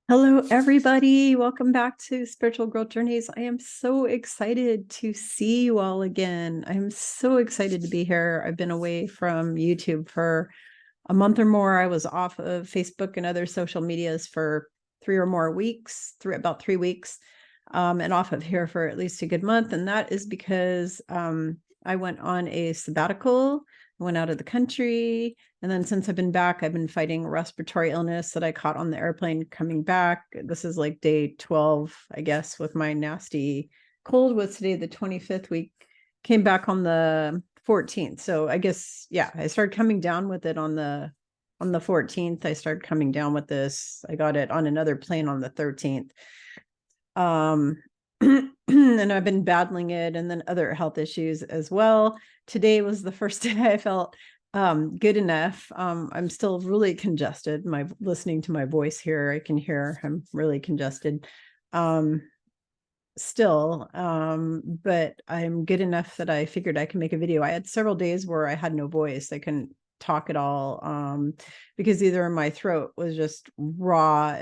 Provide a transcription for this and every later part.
Hello, everybody. Welcome back to Spiritual Growth Journeys. I am so excited to see you all again. I'm so excited to be here. I've been away from YouTube for a month or more. I was off of Facebook and other social medias for about 3 weeks, and off of here for at least a good month. And that is because I went on a sabbatical, went out of the country. And then since I've been back, I've been fighting a respiratory illness that I caught on the airplane coming back. This is like day 12, I guess, with my nasty cold. Was today the 25th week? Came back on the 14th. So I guess, yeah, I started coming down with it on the 14th. I started coming down with this. I got it on another plane on the 13th. And I've been battling it and then other health issues as well. Today was the first day I felt good enough. I'm still really congested. Listening to my voice here, I can hear I'm really congested still, but I'm good enough that I figured I can make a video. I had several days where I had no voice. I couldn't talk at all because either my throat was just raw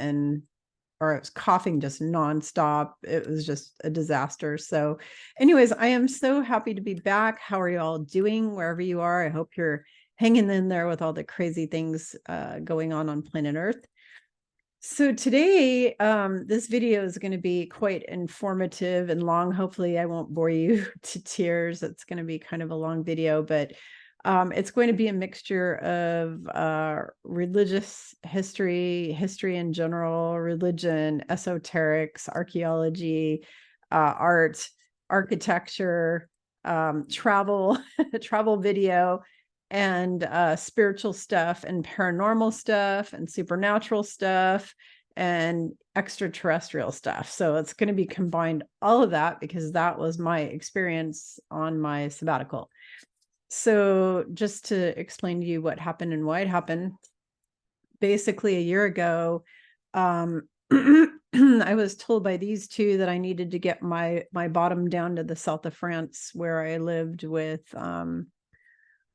or I was coughing just nonstop. It was just a disaster. So anyways, I am so happy to be back. How are you all doing wherever you are? I hope you're hanging in there with all the crazy things going on planet Earth. So today, this video is going to be quite informative and long. Hopefully I won't bore you to tears. It's going to be kind of a long video, but it's going to be a mixture of religious history in general, religion, esoterics, archaeology, art, architecture, travel, travel video, and spiritual stuff and paranormal stuff and supernatural stuff and extraterrestrial stuff. So it's going to be combined all of that because that was my experience on my sabbatical. So just to explain to you what happened and why it happened, basically a year ago, I was told by these two that I needed to get my bottom down to the south of France, where I lived with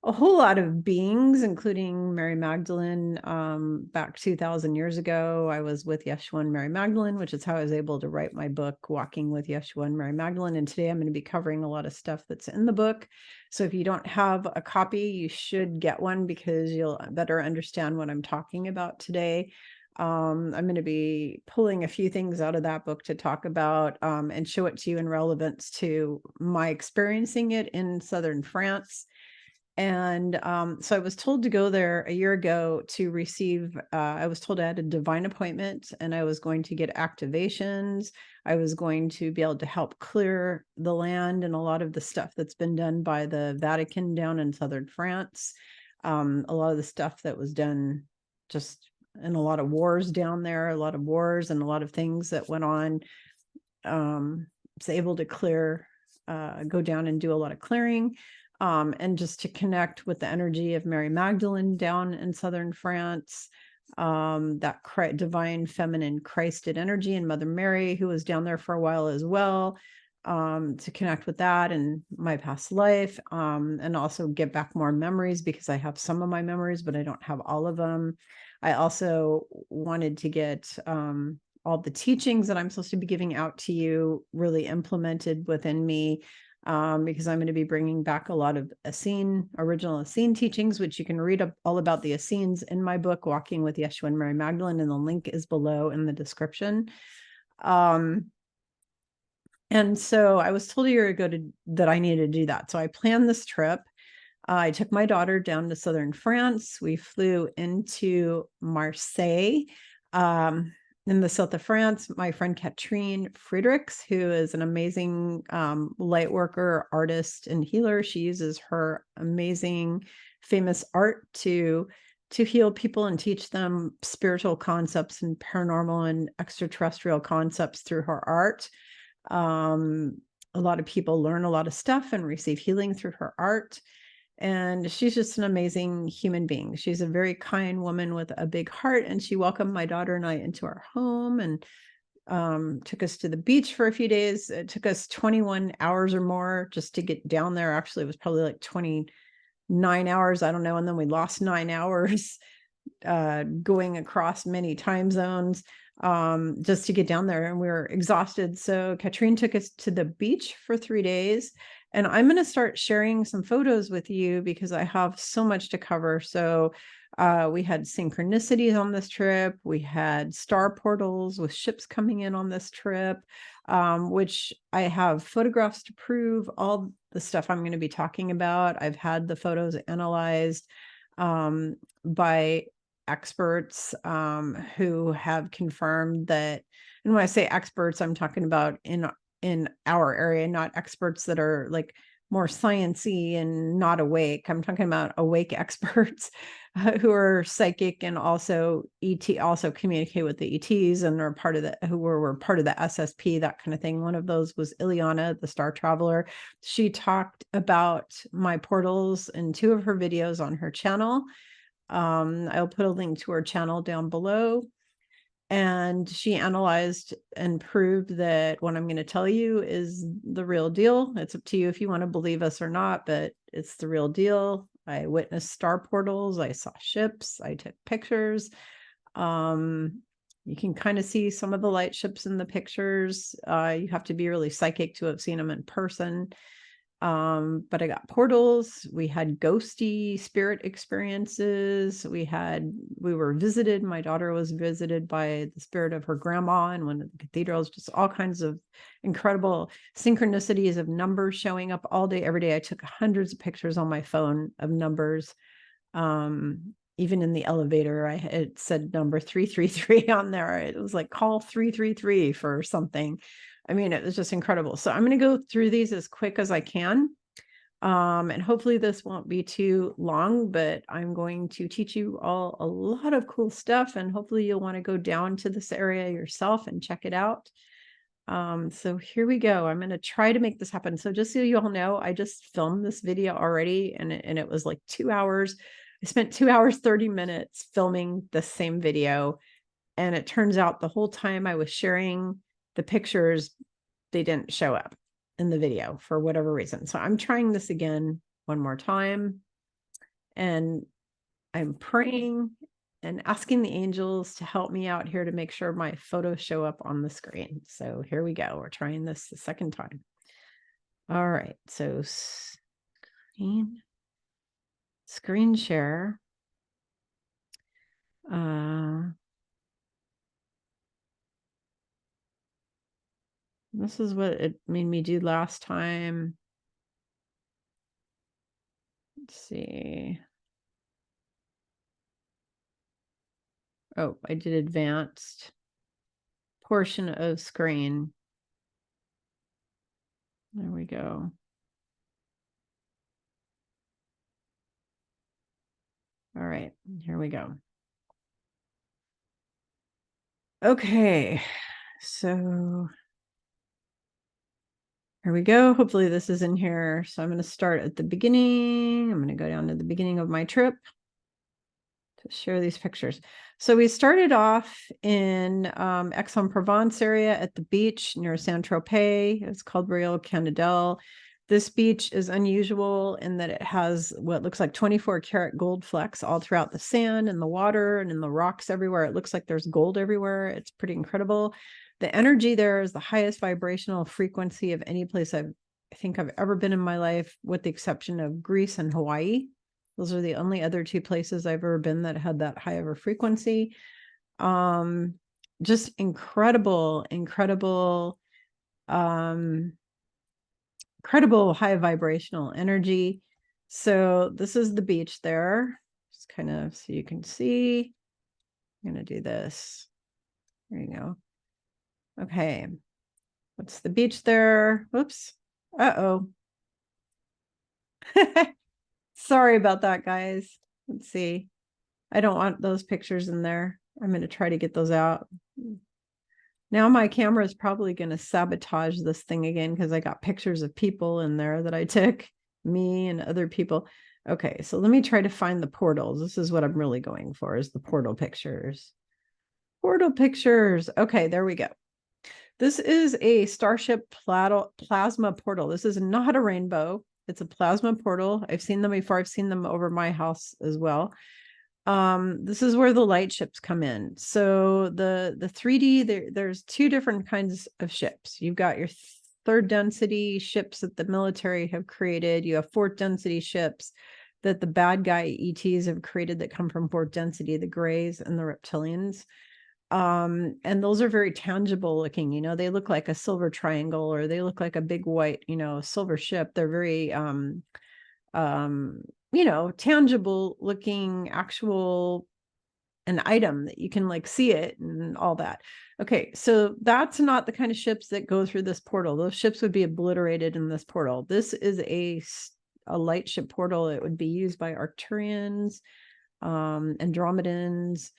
a whole lot of beings, including Mary Magdalene. Back 2,000 years ago, I was with Yeshua and Mary Magdalene, which is how I was able to write my book, Walking with Yeshua and Mary Magdalene. And today I'm going to be covering a lot of stuff that's in the book. So if you don't have a copy, you should get one because you'll better understand what I'm talking about today. I'm going to be pulling a few things out of that book to talk about and show it to you in relevance to my experiencing it in southern France. And so I was told to go there a year ago to receive, I was told I had a divine appointment and I was going to get activations. I was going to be able to help clear the land and a lot of the stuff that's been done by the Vatican down in southern France. A lot of the stuff that was done just in a lot of wars down there, a lot of wars and a lot of things that went on. Was able to clear, go down and do a lot of clearing. And just to connect with the energy of Mary Magdalene down in southern France, that divine feminine Christed energy, and Mother Mary, who was down there for a while as well, to connect with that and my past life, and also get back more memories because I have some of my memories, but I don't have all of them. I also wanted to get all the teachings that I'm supposed to be giving out to you really implemented within me. Because I'm going to be bringing back a lot of original Essene teachings, which you can read all about the Essenes in my book, Walking with Yeshua and Mary Magdalene, and the link is below in the description. And so I was told a year ago that I needed to do that. So I planned this trip. I took my daughter down to southern France. We flew into Marseille. In the south of France, my friend Katrine Friedrichs, who is an amazing light worker, artist, and healer. She uses her amazing, famous art to heal people and teach them spiritual concepts and paranormal and extraterrestrial concepts through her art. A lot of people learn a lot of stuff and receive healing through her art. And she's just an amazing human being. She's a very kind woman with a big heart. And she welcomed my daughter and I into our home and took us to the beach for a few days. It took us 21 hours or more just to get down there. Actually, it was probably like 29 hours. I don't know. And then we lost 9 hours going across many time zones just to get down there, and we were exhausted. So Katrine took us to the beach for 3 days, and I'm going to start sharing some photos with you because I have so much to cover. So we had synchronicities on this trip. We had star portals with ships coming in on this trip, which I have photographs to prove all the stuff I'm going to be talking about. I've had the photos analyzed by experts who have confirmed that. And when I say experts, I'm talking about in our area, not experts that are like more sciencey and not awake. I'm talking about awake experts who are psychic and also also communicate with the ETs and are part of the who were part of the SSP, that kind of thing. One of those was Ileana, the Star Traveler. She talked about my portals in 2 of her videos on her channel. I'll put a link to her channel down below. And she analyzed and proved that what I'm going to tell you is the real deal. It's up to you if you want to believe us or not, but it's the real deal. I witnessed star portals. I saw ships. I took pictures. You can kind of see some of the light ships in the pictures. You have to be really psychic to have seen them in person. But I got portals. We had ghosty spirit experiences. We were visited. My daughter was visited by the spirit of her grandma in one of the cathedrals. Just all kinds of incredible synchronicities of numbers showing up all day, every day. I took hundreds of pictures on my phone of numbers. Even in the elevator, it said number 333 on there. It was like call 333 for something. I mean, it was just incredible. So I'm going to go through these as quick as I can. And hopefully this won't be too long, but I'm going to teach you all a lot of cool stuff, and hopefully you'll want to go down to this area yourself and check it out. So here we go. I'm going to try to make this happen. So just so you all know, I just filmed this video already, and it was like 2 hours. I spent 2 hours, 30 minutes filming the same video. And it turns out the whole time I was sharing the pictures, they didn't show up in the video for whatever reason. So I'm trying this again one more time, and I'm praying and asking the angels to help me out here to make sure my photos show up on the screen. So here we go. We're trying this the second time. All right. So screen share. This is what it made me do last time. Let's see. Oh, I did advanced portion of screen. There we go. All right, here we go. Okay, so here we go. Hopefully this is in here. So I'm going to start at the beginning. I'm going to go down to the beginning of my trip to share these pictures. So we started off in Aix-en-Provence area at the beach near Saint-Tropez. It's called Royal Canadelle. This beach is unusual in that it has what looks like 24 karat gold flecks all throughout the sand and the water and in the rocks everywhere. It looks like there's gold everywhere. It's pretty incredible. The energy there is the highest vibrational frequency of any place I think I've ever been in my life, with the exception of Greece and Hawaii. Those are the only other 2 places I've ever been that had that high of a frequency. Just incredible high vibrational energy. So this is the beach there. Just kind of so you can see. I'm going to do this. There you go. Okay. What's the beach there? Whoops. Uh-oh. Sorry about that, guys. Let's see. I don't want those pictures in there. I'm going to try to get those out. Now my camera is probably going to sabotage this thing again because I got pictures of people in there that I took, me and other people. Okay, so let me try to find the portals. This is what I'm really going for, is the portal pictures. Portal pictures. Okay, there we go. This is a Starship plasma portal. This is not a rainbow. It's a plasma portal. I've seen them before. I've seen them over my house as well. This is where the light ships come in. So the 3D, there's two different kinds of ships. You've got your third density ships that the military have created. You have fourth density ships that the bad guy ETs have created that come from fourth density, the Greys and the Reptilians. And those are very tangible looking, you know, they look like a silver triangle, or they look like a big white, you know, silver ship. They're very you know, tangible looking, actual, an item that you can like see it and all that. Okay, so that's not the kind of ships that go through this portal. Those ships would be obliterated in this portal. This is a light ship portal. It would be used by Arcturians, Andromedans,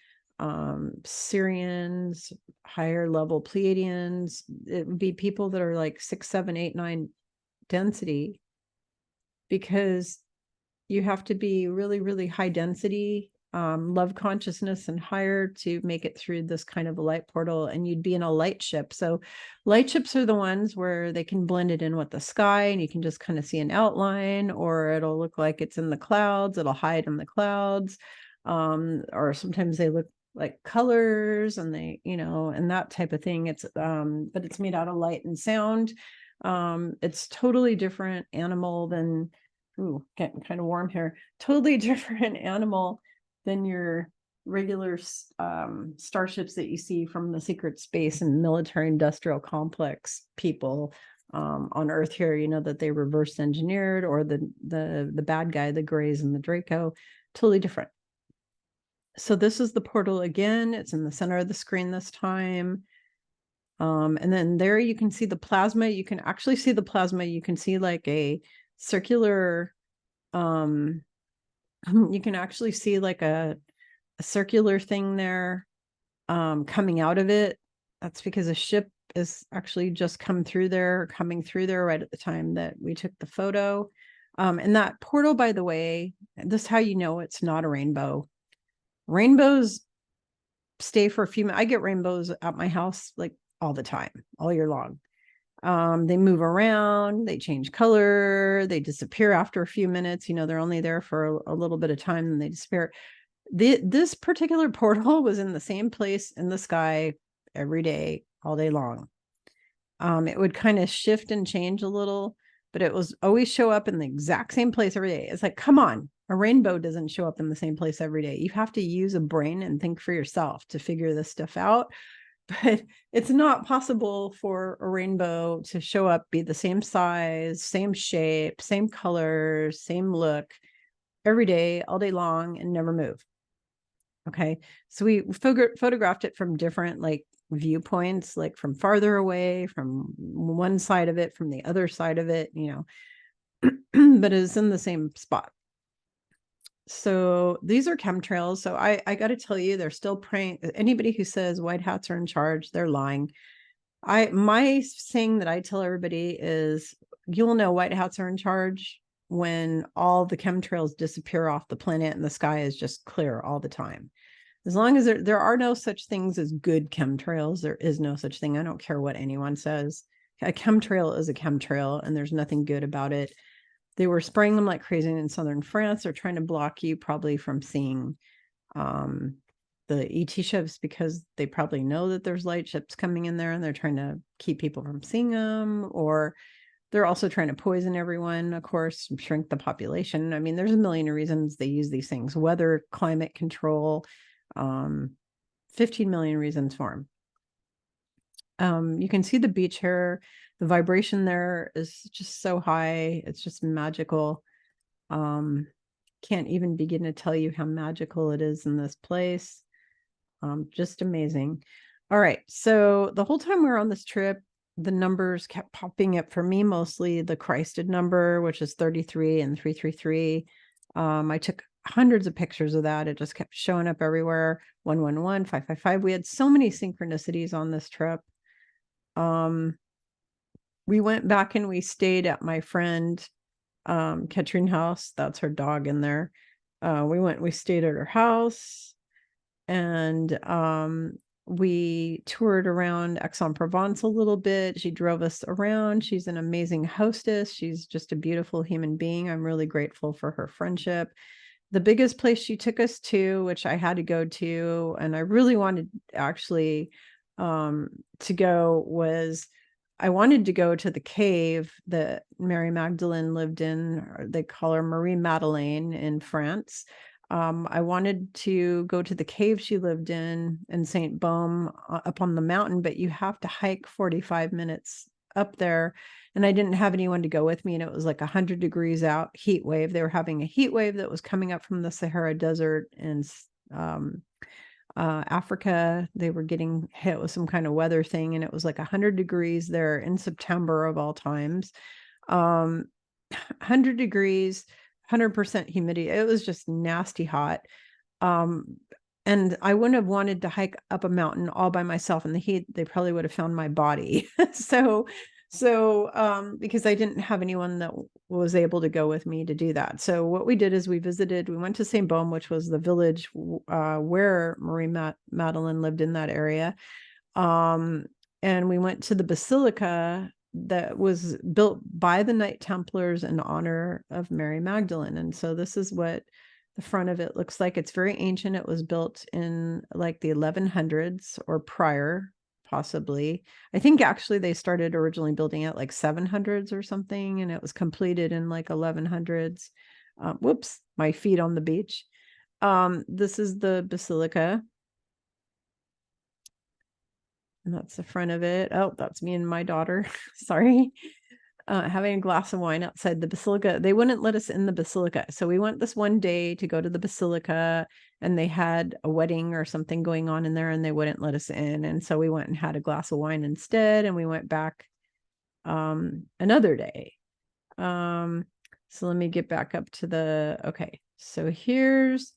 Syrians, higher level Pleiadians. It would be people that are like 6, 7, 8, 9 density, because you have to be really, really high density, love consciousness and higher to make it through this kind of a light portal, and you'd be in a light ship. So light ships are the ones where they can blend it in with the sky and you can just kind of see an outline, or it'll look like it's in the clouds, it'll hide in the clouds, or sometimes they look like colors and they, you know, and that type of thing. It's but it's made out of light and sound. It's totally different animal than, ooh, getting kind of warm here, totally different animal than your regular starships that you see from the secret space and military industrial complex people on Earth here, you know, that they reverse engineered, or the bad guy, the Greys and the Draco, totally different. So this is the portal again. It's in the center of the screen this time. And then there you can see the plasma. You can actually see the plasma. You can see like a circular, you can actually see like a circular thing there coming out of it. That's because a ship is actually just coming through there right at the time that we took the photo. And that portal, by the way, this is how you know it's not a rainbow. Rainbows stay for a few minutes. I get rainbows at my house like all the time, all year long. They move around, they change color, they disappear after a few minutes. You know, they're only there for a little bit of time and they disappear. This particular portal was in the same place in the sky every day, all day long. It would kind of shift and change a little, but it was always show up in the exact same place every day. It's like, come on, a rainbow doesn't show up in the same place every day. You have to use a brain and think for yourself to figure this stuff out. But it's not possible for a rainbow to show up, be the same size, same shape, same color, same look every day, all day long, and never move. Okay, so we photographed it from different like viewpoints, like from farther away, from one side of it, from the other side of it, you know, but it's in the same spot. So these are chemtrails. So I got to tell you, they're still praying. Anybody who says white hats are in charge, they're lying. My saying that I tell everybody is, you'll know white hats are in charge when all the chemtrails disappear off the planet and the sky is just clear all the time. As long as there are no such things as good chemtrails, there is no such thing. I don't care what anyone says. A chemtrail is a chemtrail and there's nothing good about it. They were spraying them like crazy in southern France. They're trying to block you probably from seeing the ET ships, because they probably know that there's light ships coming in there and they're trying to keep people from seeing them. Or they're also trying to poison everyone, of course, shrink the population. I mean, there's a million of reasons they use these things. Weather, climate control, 15 million reasons for them. You can see the beach here. The vibration there is just so high. It's just magical. Can't even begin to tell you how magical it is in this place. Just amazing. All right. So the whole time we were on this trip, the numbers kept popping up for me, mostly the Christed number, which is 33 and 333. I took hundreds of pictures of that. It just kept showing up everywhere. 111, 555. We had so many synchronicities on this trip. We went back and we stayed at my friend Katrine house. That's her dog in there. We stayed at her house, and we toured around Aix-en-Provence a little bit. She drove us around. She's an amazing hostess. She's just a beautiful human being. I'm really grateful for her friendship. the biggest place she took us to, which I had to go to, and I really wanted actually to go, was I wanted to go to the cave that Mary Magdalene lived in. Or they call her Marie Madeleine in France. I wanted to go to the cave she lived in Saint Baume up on the mountain, but you have to hike 45 minutes up there. And I didn't have anyone to go with me. And it was like 100 degrees out, heat wave. They were having a heat wave that was coming up from the Sahara Desert in Africa. They were getting hit with some kind of weather thing. And it was like 100 degrees there in September of all times. 100 degrees, 100% humidity. It was just nasty hot. And I wouldn't have wanted to hike up a mountain all by myself in the heat. They probably would have found my body. So because I didn't have anyone that was able to go with me to do that. So what we did is we went to Saint Baume, which was the village where Marie Madeleine lived in that area. And we went to the basilica that was built by the Knight Templars in honor of Mary Magdalene. And so this is what the front of it looks like. It's very ancient. It was built in like the 1100s or prior, possibly. I think actually they started originally building it like 700s or something, and it was completed in like 1100s. Whoops, my feet on the beach. This is the basilica. And that's the front of it. Oh, that's me and my daughter. Sorry. Having a glass of wine outside the basilica. They wouldn't let us in the basilica. So we went this one day to go to the basilica, and they had a wedding or something going on in there, and they wouldn't let us in. And so we went and had a glass of wine instead, and we went back another day. So let me get back up to okay. So here's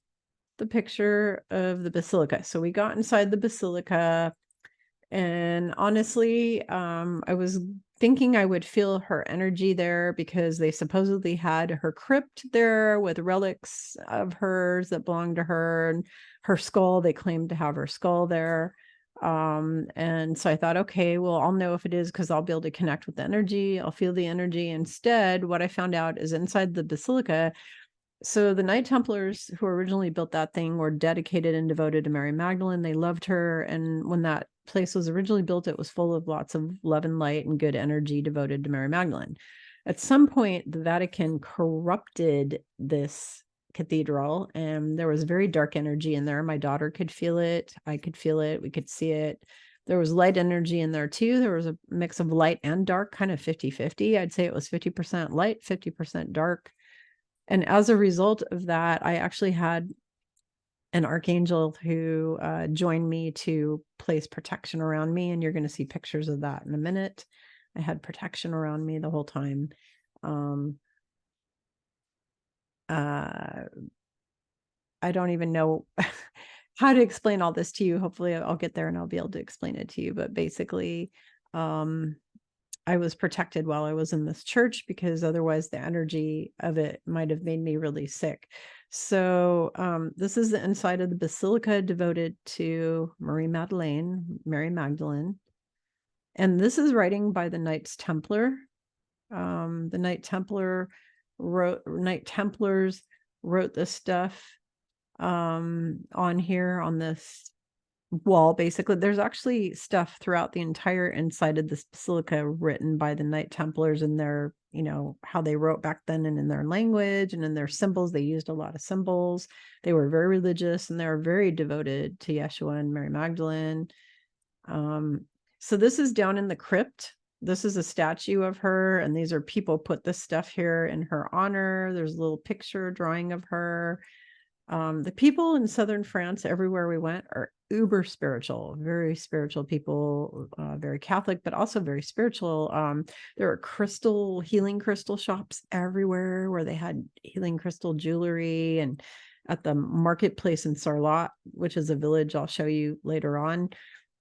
the picture of the basilica. So we got inside the basilica, and honestly, I was thinking I would feel her energy there because they supposedly had her crypt there with relics of hers that belonged to her, and her skull. They claimed to have her skull there. And so I thought, okay, well, I'll know if it is because I'll be able to connect with the energy. I'll feel the energy. Instead, what I found out is inside the basilica. So the Knight Templars who originally built that thing were dedicated and devoted to Mary Magdalene. They loved her. And when that place was originally built, it was full of lots of love and light and good energy devoted to Mary Magdalene. At some point, the Vatican corrupted this cathedral, and there was very dark energy in there. My daughter could feel it. I could feel it. We could see it. There was light energy in there too. There was a mix of light and dark, kind of 50-50. I'd say it was 50% light, 50% dark. And as a result of that, I actually had an archangel who joined me to place protection around me. And you're going to see pictures of that in a minute. I had protection around me the whole time. I don't even know how to explain all this to you. Hopefully I'll get there and I'll be able to explain it to you. But basically, I was protected while I was in this church because otherwise the energy of it might have made me really sick. So this is the inside of the basilica devoted to Marie Madeleine, Mary Magdalene. And this is writing by the Knights Templar. The Knight Templars wrote this stuff on here on this wall. Basically, there's actually stuff throughout the entire inside of this basilica written by the Knight Templars and their, how they wrote back then, and in their language and in their symbols. They used a lot of symbols. They were very religious and they were very devoted to Yeshua and Mary Magdalene. So this is down in the crypt. This is a statue of her, and these are people put this stuff here in her honor. There's a little picture drawing of her. The people in southern France, everywhere we went, are uber spiritual, very spiritual people, very Catholic, but also very spiritual. There are healing crystal shops everywhere where they had healing crystal jewelry, and at the marketplace in Sarlat, which is a village I'll show you later on.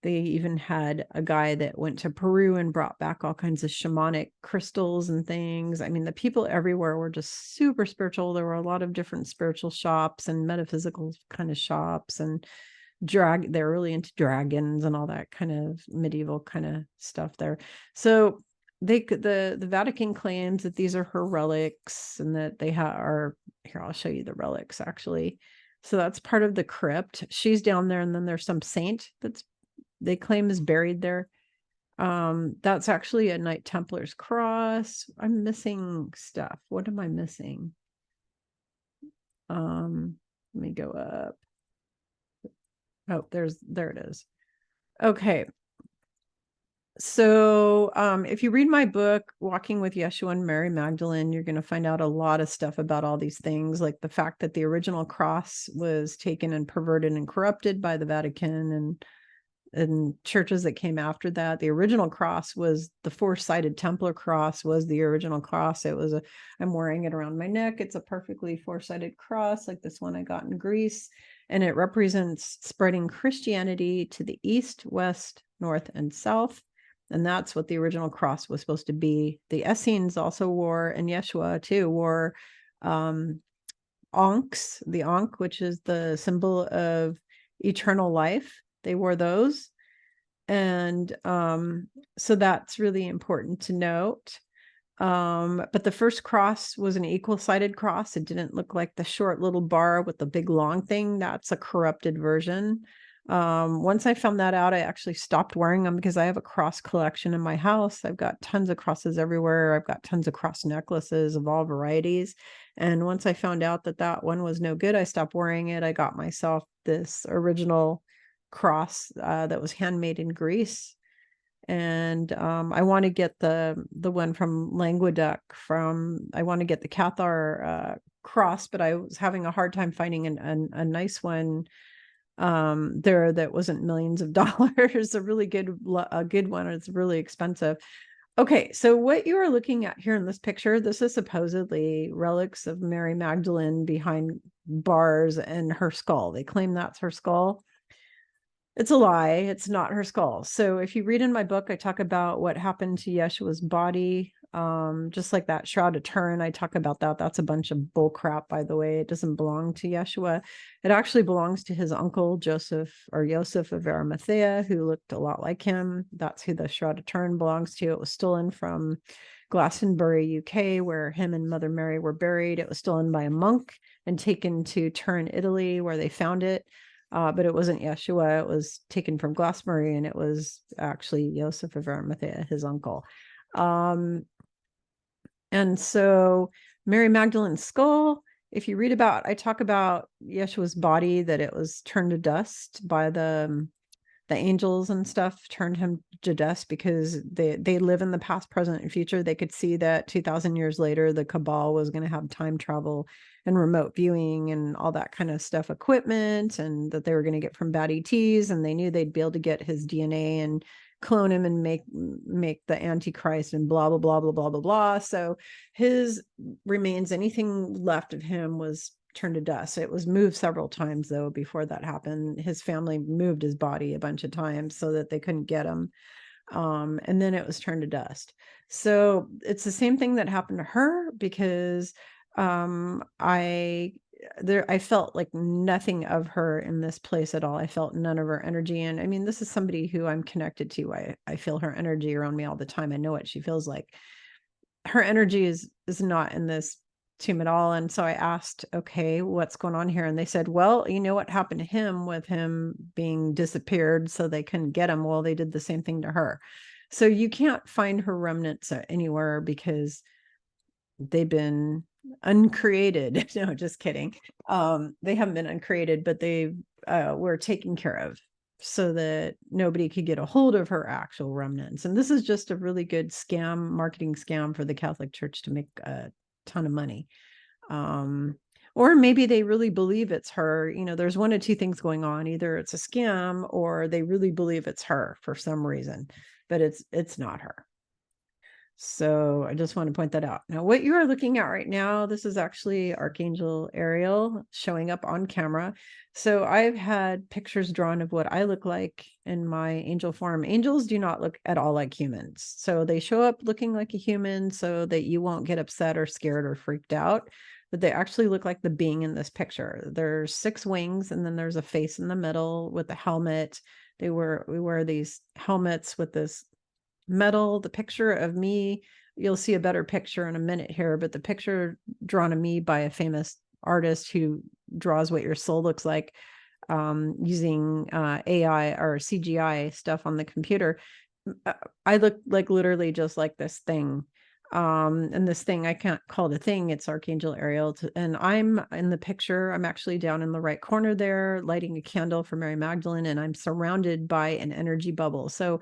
They even had a guy that went to Peru and brought back all kinds of shamanic crystals and things. I mean, the people everywhere were just super spiritual. There were a lot of different spiritual shops and metaphysical kind of shops, and they're really into dragons and all that kind of medieval kind of stuff there. So the Vatican claims that these are her relics and that they are here, I'll show you the relics actually. So that's part of the crypt. She's down there, and then there's some saint that's they claim is buried there. That's actually a Knight Templar's cross. I'm missing stuff. What am I missing? Let me go up. Oh, there it is. Okay. So if you read my book, Walking with Yeshua and Mary Magdalene, you're going to find out a lot of stuff about all these things, like the fact that the original cross was taken and perverted and corrupted by the Vatican and churches that came after that. The original cross was the four-sided Templar cross was the original cross. It was I'm wearing it around my neck. It's a perfectly four-sided cross like this one I got in Greece. And it represents spreading Christianity to the east, west, north, and south. And that's what the original cross was supposed to be. The Essenes also wore, and Yeshua too, wore ankhs, the ankh, which is the symbol of eternal life. They wore those. And so that's really important to note. But the first cross was an equal-sided cross. It didn't look like the short little bar with the big long thing. That's a corrupted version. Once I found that out, I actually stopped wearing them because I have a cross collection in my house. I've got tons of crosses everywhere. I've got tons of cross necklaces of all varieties. And once I found out that that one was no good, I stopped wearing it. I got myself this original cross that was handmade in Greece. And I want to get the one from Languedoc I want to get the Cathar cross, but I was having a hard time finding a nice one there that wasn't millions of dollars. A good one. It's really expensive. Okay, so what you are looking at here in this picture, this is supposedly relics of Mary Magdalene behind bars and her skull. They claim that's her skull. It's a lie. It's not her skull. So if you read in my book, I talk about what happened to Yeshua's body. Just like that Shroud of Turin, I talk about that. That's a bunch of bull crap, by the way. It doesn't belong to Yeshua. It actually belongs to his uncle, Joseph of Arimathea, who looked a lot like him. That's who the Shroud of Turin belongs to. It was stolen from Glastonbury, UK, where him and Mother Mary were buried. It was stolen by a monk and taken to Turin, Italy, where they found it. But it wasn't Yeshua. It was taken from Glastonbury, and it was actually Joseph of Arimathea, his uncle. And so Mary Magdalene's skull, if you read about, I talk about Yeshua's body, that it was turned to dust by the angels and stuff, turned him to dust because they live in the past, present, and future. They could see that 2,000 years later, the Cabal was going to have time travel and remote viewing and all that kind of stuff, equipment, and that they were going to get from bad ETs, and they knew they'd be able to get his DNA and clone him and make the Antichrist and blah, blah, blah, blah, blah, blah, blah. So his remains, anything left of him was turned to dust. It was moved several times though before that happened. His family moved his body a bunch of times so that they couldn't get him. And then it was turned to dust. So it's the same thing that happened to her, because I felt like nothing of her in this place at all. I felt none of her energy. And I mean, this is somebody who I'm connected to. I feel her energy around me all the time. I know what she feels like. Her energy is not in this tomb at all. And so I asked, okay, what's going on here? And they said, well, you know what happened to him with him being disappeared, so they couldn't get him. Well, they did the same thing to her. So you can't find her remnants anywhere because they've been uncreated. No, just kidding. They haven't been uncreated, but they were taken care of so that nobody could get a hold of her actual remnants. And this is just a really good marketing scam for the Catholic Church to make a ton of money. Or maybe they really believe it's her. You know, there's one of two things going on. Either it's a scam or they really believe it's her for some reason, but it's not her. So I just want to point that out. Now, what you are looking at right now, this is actually Archangel Ariel showing up on camera. So I've had pictures drawn of what I look like in my angel form. Angels do not look at all like humans. So they show up looking like a human so that you won't get upset or scared or freaked out. But they actually look like the being in this picture. There's 6 wings, and then there's a face in the middle with a helmet. We wear these helmets with this metal. The picture of me, you'll see a better picture in a minute here, but the picture drawn of me by a famous artist who draws what your soul looks like, using AI or CGI stuff on the computer. I look like literally just like this thing. And this thing, I can't call it a thing, it's Archangel Ariel. And I'm in the picture, I'm actually down in the right corner there, lighting a candle for Mary Magdalene, and I'm surrounded by an energy bubble. So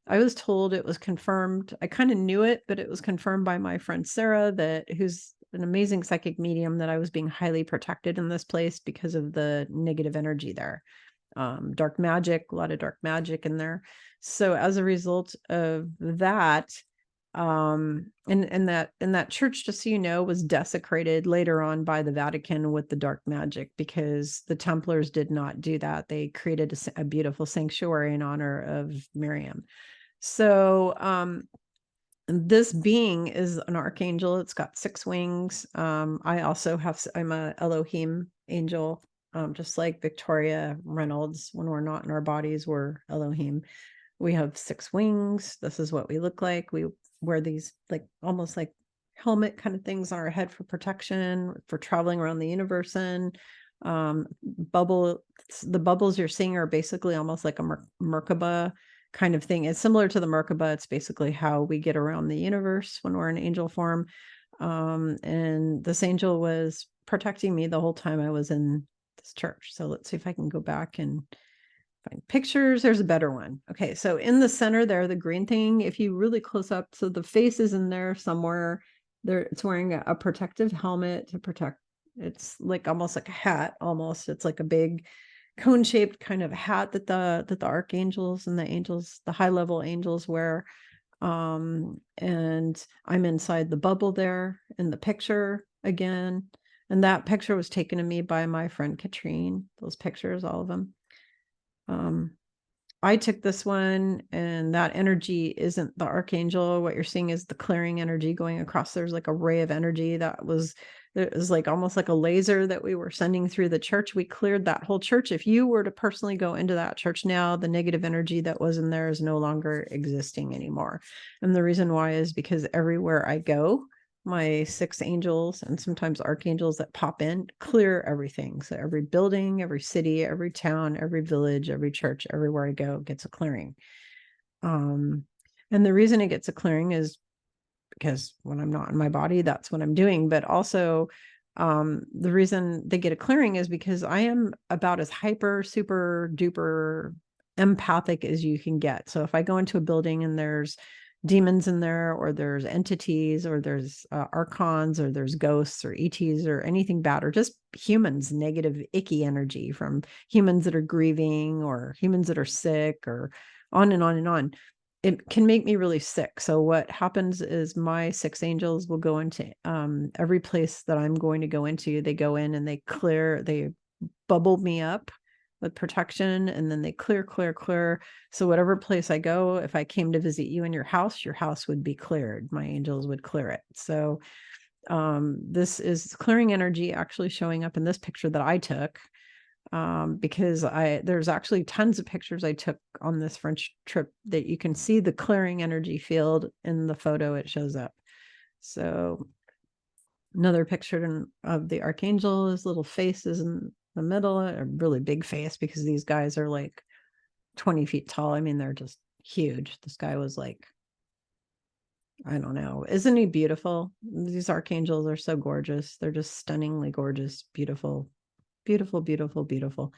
I was told, it was confirmed. I kind of knew it, but it was confirmed by my friend Sarah, who's an amazing psychic medium, that I was being highly protected in this place because of the negative energy there. Dark magic, a lot of dark magic in there. So as a result of that, and that church, just so you know, was desecrated later on by the Vatican with the dark magic, because the Templars did not do that. They created a beautiful sanctuary in honor of Miriam. So this being is an archangel. It's got 6 wings. I also have, I'm a Elohim angel, just like Victoria Reynolds. When we're not in our bodies, we're Elohim. We have 6 wings. This is what we look like. We wear these like almost like helmet kind of things on our head for protection, for traveling around the universe. And the bubbles you're seeing are basically almost like a Merkaba kind of thing. It's similar to the Merkaba. It's basically how we get around the universe when we're in angel form. And this angel was protecting me the whole time I was in this church. So let's see if I can go back and find pictures. There's a better one. Okay, so in the center there, the green thing, if you really close up, so the face is in there somewhere. There, it's wearing a protective helmet to protect. It's like almost like a hat, almost. It's like a big cone-shaped kind of hat that the archangels and the angels, the high-level angels wear. And I'm inside the bubble there in the picture again. And that picture was taken of me by my friend Katrine. Those pictures, all of them. I took this one, and that energy isn't the archangel. What you're seeing is the clearing energy going across. There's like a ray of energy it was like almost like a laser that we were sending through the church. We cleared that whole church. If you were to personally go into that church now, the negative energy that was in there is no longer existing anymore. And the reason why is because everywhere I go, my 6 angels and sometimes archangels that pop in clear everything. So every building, every city, every town, every village, every church, everywhere I go gets a clearing. And the reason it gets a clearing is because when I'm not in my body, that's what I'm doing. But also the reason they get a clearing is because I am about as hyper, super duper empathic as you can get. So if I go into a building and there's demons in there, or there's entities, or there's archons, or there's ghosts or ETs or anything bad, or just humans, negative, icky energy from humans that are grieving or humans that are sick, or on and on and on, it can make me really sick. So what happens is my 6 angels will go into every place that I'm going to go into. They go in and they bubble me up with protection, and then they clear. So whatever place I go, if I came to visit you in your house would be cleared. My angels would clear it. So this is clearing energy actually showing up in this picture that I took, because there's actually tons of pictures I took on this French trip that you can see the clearing energy field in the photo. It shows up. So another picture of the archangel, his little face is in the middle, a really big face, because these guys are like 20 feet tall. I mean, they're just huge. This guy was like, I don't know. Isn't he beautiful? These archangels are so gorgeous. They're just stunningly gorgeous, beautiful, beautiful, beautiful, beautiful.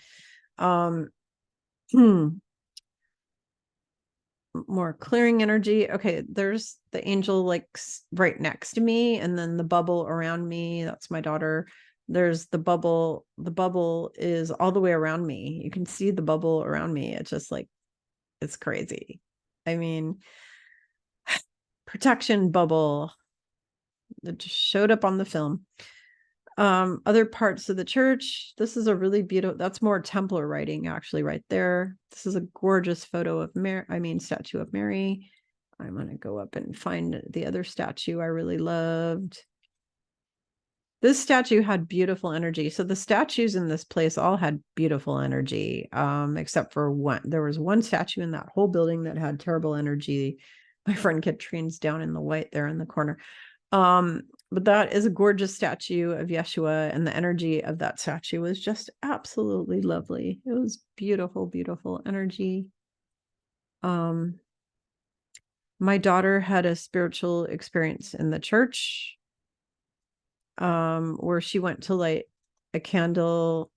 More clearing energy. Okay, there's the angel like right next to me, and then the bubble around me, that's my daughter. There's the bubble. The bubble is all the way around me. You can see the bubble around me. It's just like, it's crazy. I mean, protection bubble that just showed up on the film. Other parts of the church, this is a really beautiful, that's more Templar writing actually right there. This is a gorgeous photo of statue of Mary. I'm going to go up and find the other statue I really loved. This statue had beautiful energy. So the statues in this place all had beautiful energy, except for one. There was one statue in that whole building that had terrible energy. My friend Katrine's down in the white there in the corner. But that is a gorgeous statue of Yeshua, and the energy of that statue was just absolutely lovely. It was beautiful, beautiful energy. My daughter had a spiritual experience in the church, where she went to light a candle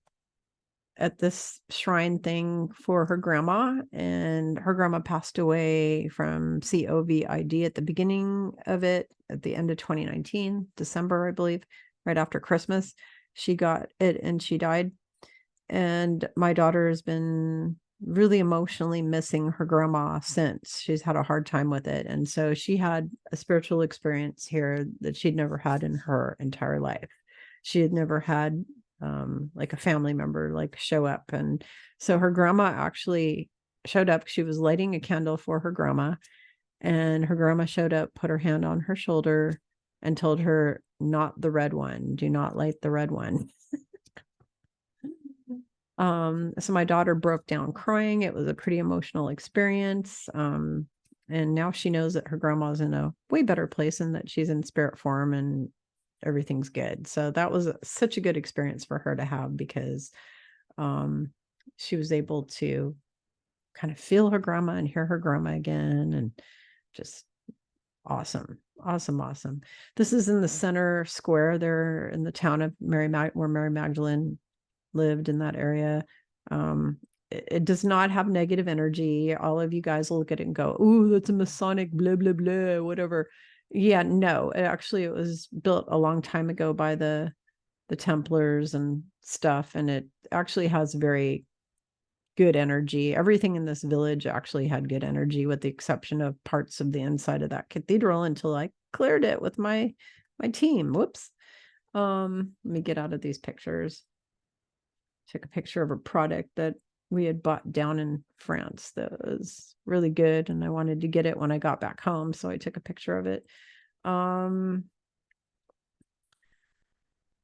at this shrine thing for her grandma, and her grandma passed away from COVID at the beginning of it, at the end of 2019, December, I believe, right after Christmas. She got it and she died. And my daughter has been really emotionally missing her grandma since. She's had a hard time with it. And so she had a spiritual experience here that she'd never had in her entire life. She had never had like a family member like show up. And so her grandma actually showed up. She was lighting a candle for her grandma, and her grandma showed up, put her hand on her shoulder, and told her, "Not the red one. Do not light the red one." So my daughter broke down crying. It was a pretty emotional experience. And now she knows that her grandma's in a way better place and that she's in spirit form and everything's good. So that was such a good experience for her to have, because she was able to kind of feel her grandma and hear her grandma again, and just awesome. Awesome. This is in the center square there in the town of where Mary Magdalene lived, in that area. It does not have negative energy. All of you guys will look at it and go, "Ooh, that's a Masonic blah blah blah," whatever. Yeah, no, it was built a long time ago by the Templars and stuff, and it actually has very good energy. Everything in this village actually had good energy, with the exception of parts of the inside of that cathedral, until I cleared it with my team. Whoops. Let me get out of these pictures. Took a picture of a product that we had bought down in France that was really good, and I wanted to get it when I got back home, so I took a picture of it.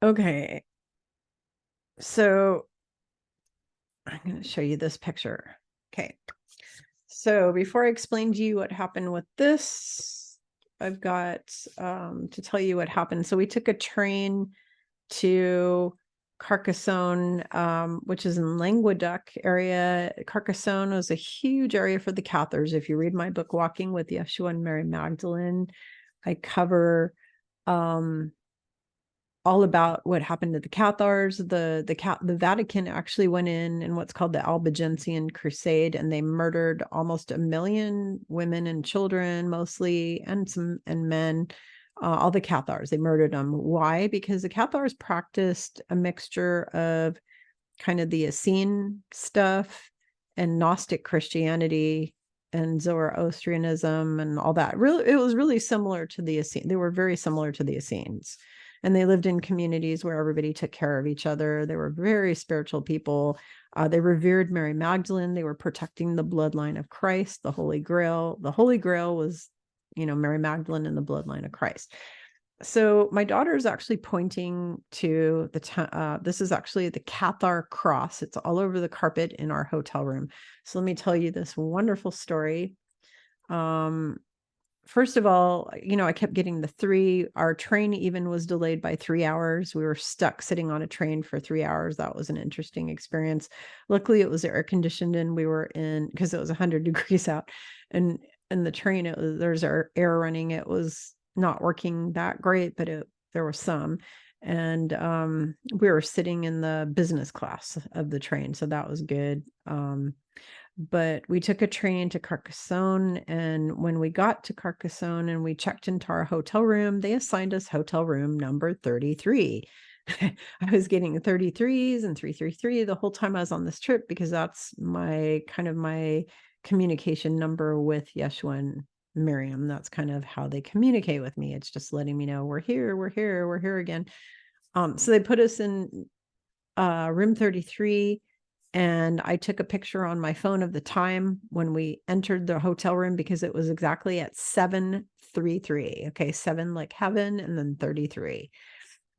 Okay, so I'm going to show you this picture. Okay, so before I explain to you what happened with this, I've got to tell you what happened. So we took a train to Carcassonne, which is in Languedoc area. Carcassonne was a huge area for the Cathars. If you read my book, Walking with Yeshua and Mary Magdalene, I cover all about what happened to the Cathars. The Vatican actually went in what's called the Albigensian Crusade, and they murdered almost 1 million women and children, mostly, and men. All the Cathars, they murdered them. Why? Because the Cathars practiced a mixture of kind of the Essene stuff and Gnostic Christianity and Zoroastrianism and all that. Really, it was really similar to the Essenes. They were very similar to the Essenes. And they lived in communities where everybody took care of each other. They were very spiritual people. They revered Mary Magdalene. They were protecting the bloodline of Christ, the Holy Grail. The Holy Grail was, Mary Magdalene and the bloodline of Christ. So my daughter is actually pointing to this is actually the Cathar cross. It's all over the carpet in our hotel room. So let me tell you this wonderful story. First of all, I kept getting the 3. Our train even was delayed by 3 hours. We were stuck sitting on a train for 3 hours. That was an interesting experience. Luckily, it was air conditioned, and we were in, because it was 100 degrees out, and in the train, there's air running. It was not working that great, but there was some. And we were sitting in the business class of the train, so that was good. But we took a train to Carcassonne, and when we got to Carcassonne and we checked into our hotel room, they assigned us hotel room number 33. I was getting 33s and 333 the whole time I was on this trip, because that's my communication number with Yeshua and Miriam. That's kind of how they communicate with me. It's just letting me know we're here again. So they put us in room 33. And I took a picture on my phone of the time when we entered the hotel room, because it was exactly at 7:33. Okay, 7 like heaven, and then 33.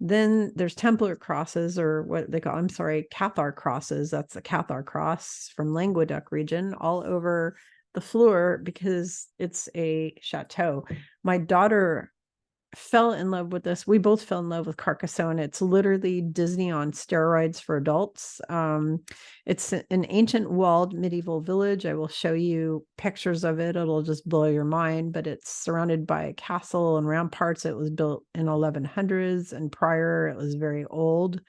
Then there's Templar crosses, or what they call, Cathar crosses. That's the Cathar cross from Languedoc region, all over the floor, because it's a chateau. My daughter fell in love with this. We both fell in love with Carcassonne. It's literally Disney on steroids for adults. It's an ancient walled medieval village. I will show you pictures of it. It'll just blow your mind, but it's surrounded by a castle and ramparts. It was built in 1100s and prior. It was very old.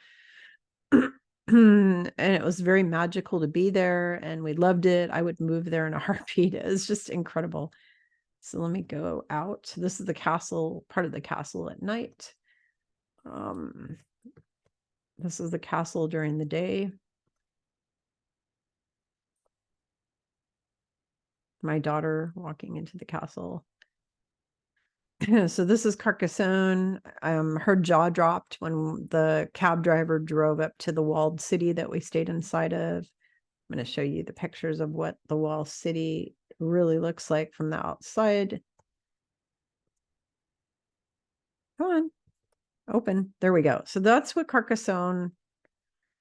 And it was very magical to be there, and we loved it. I would move there in a heartbeat. It was just incredible. So let me go out. This is the castle, part of the castle at night. This is the castle during the day. My daughter walking into the castle. So this is Carcassonne. Her jaw dropped when the cab driver drove up to the walled city that we stayed inside of. I'm going to show you the pictures of what the walled city really looks like from the outside. Come on, open. There we go. So that's what Carcassonne.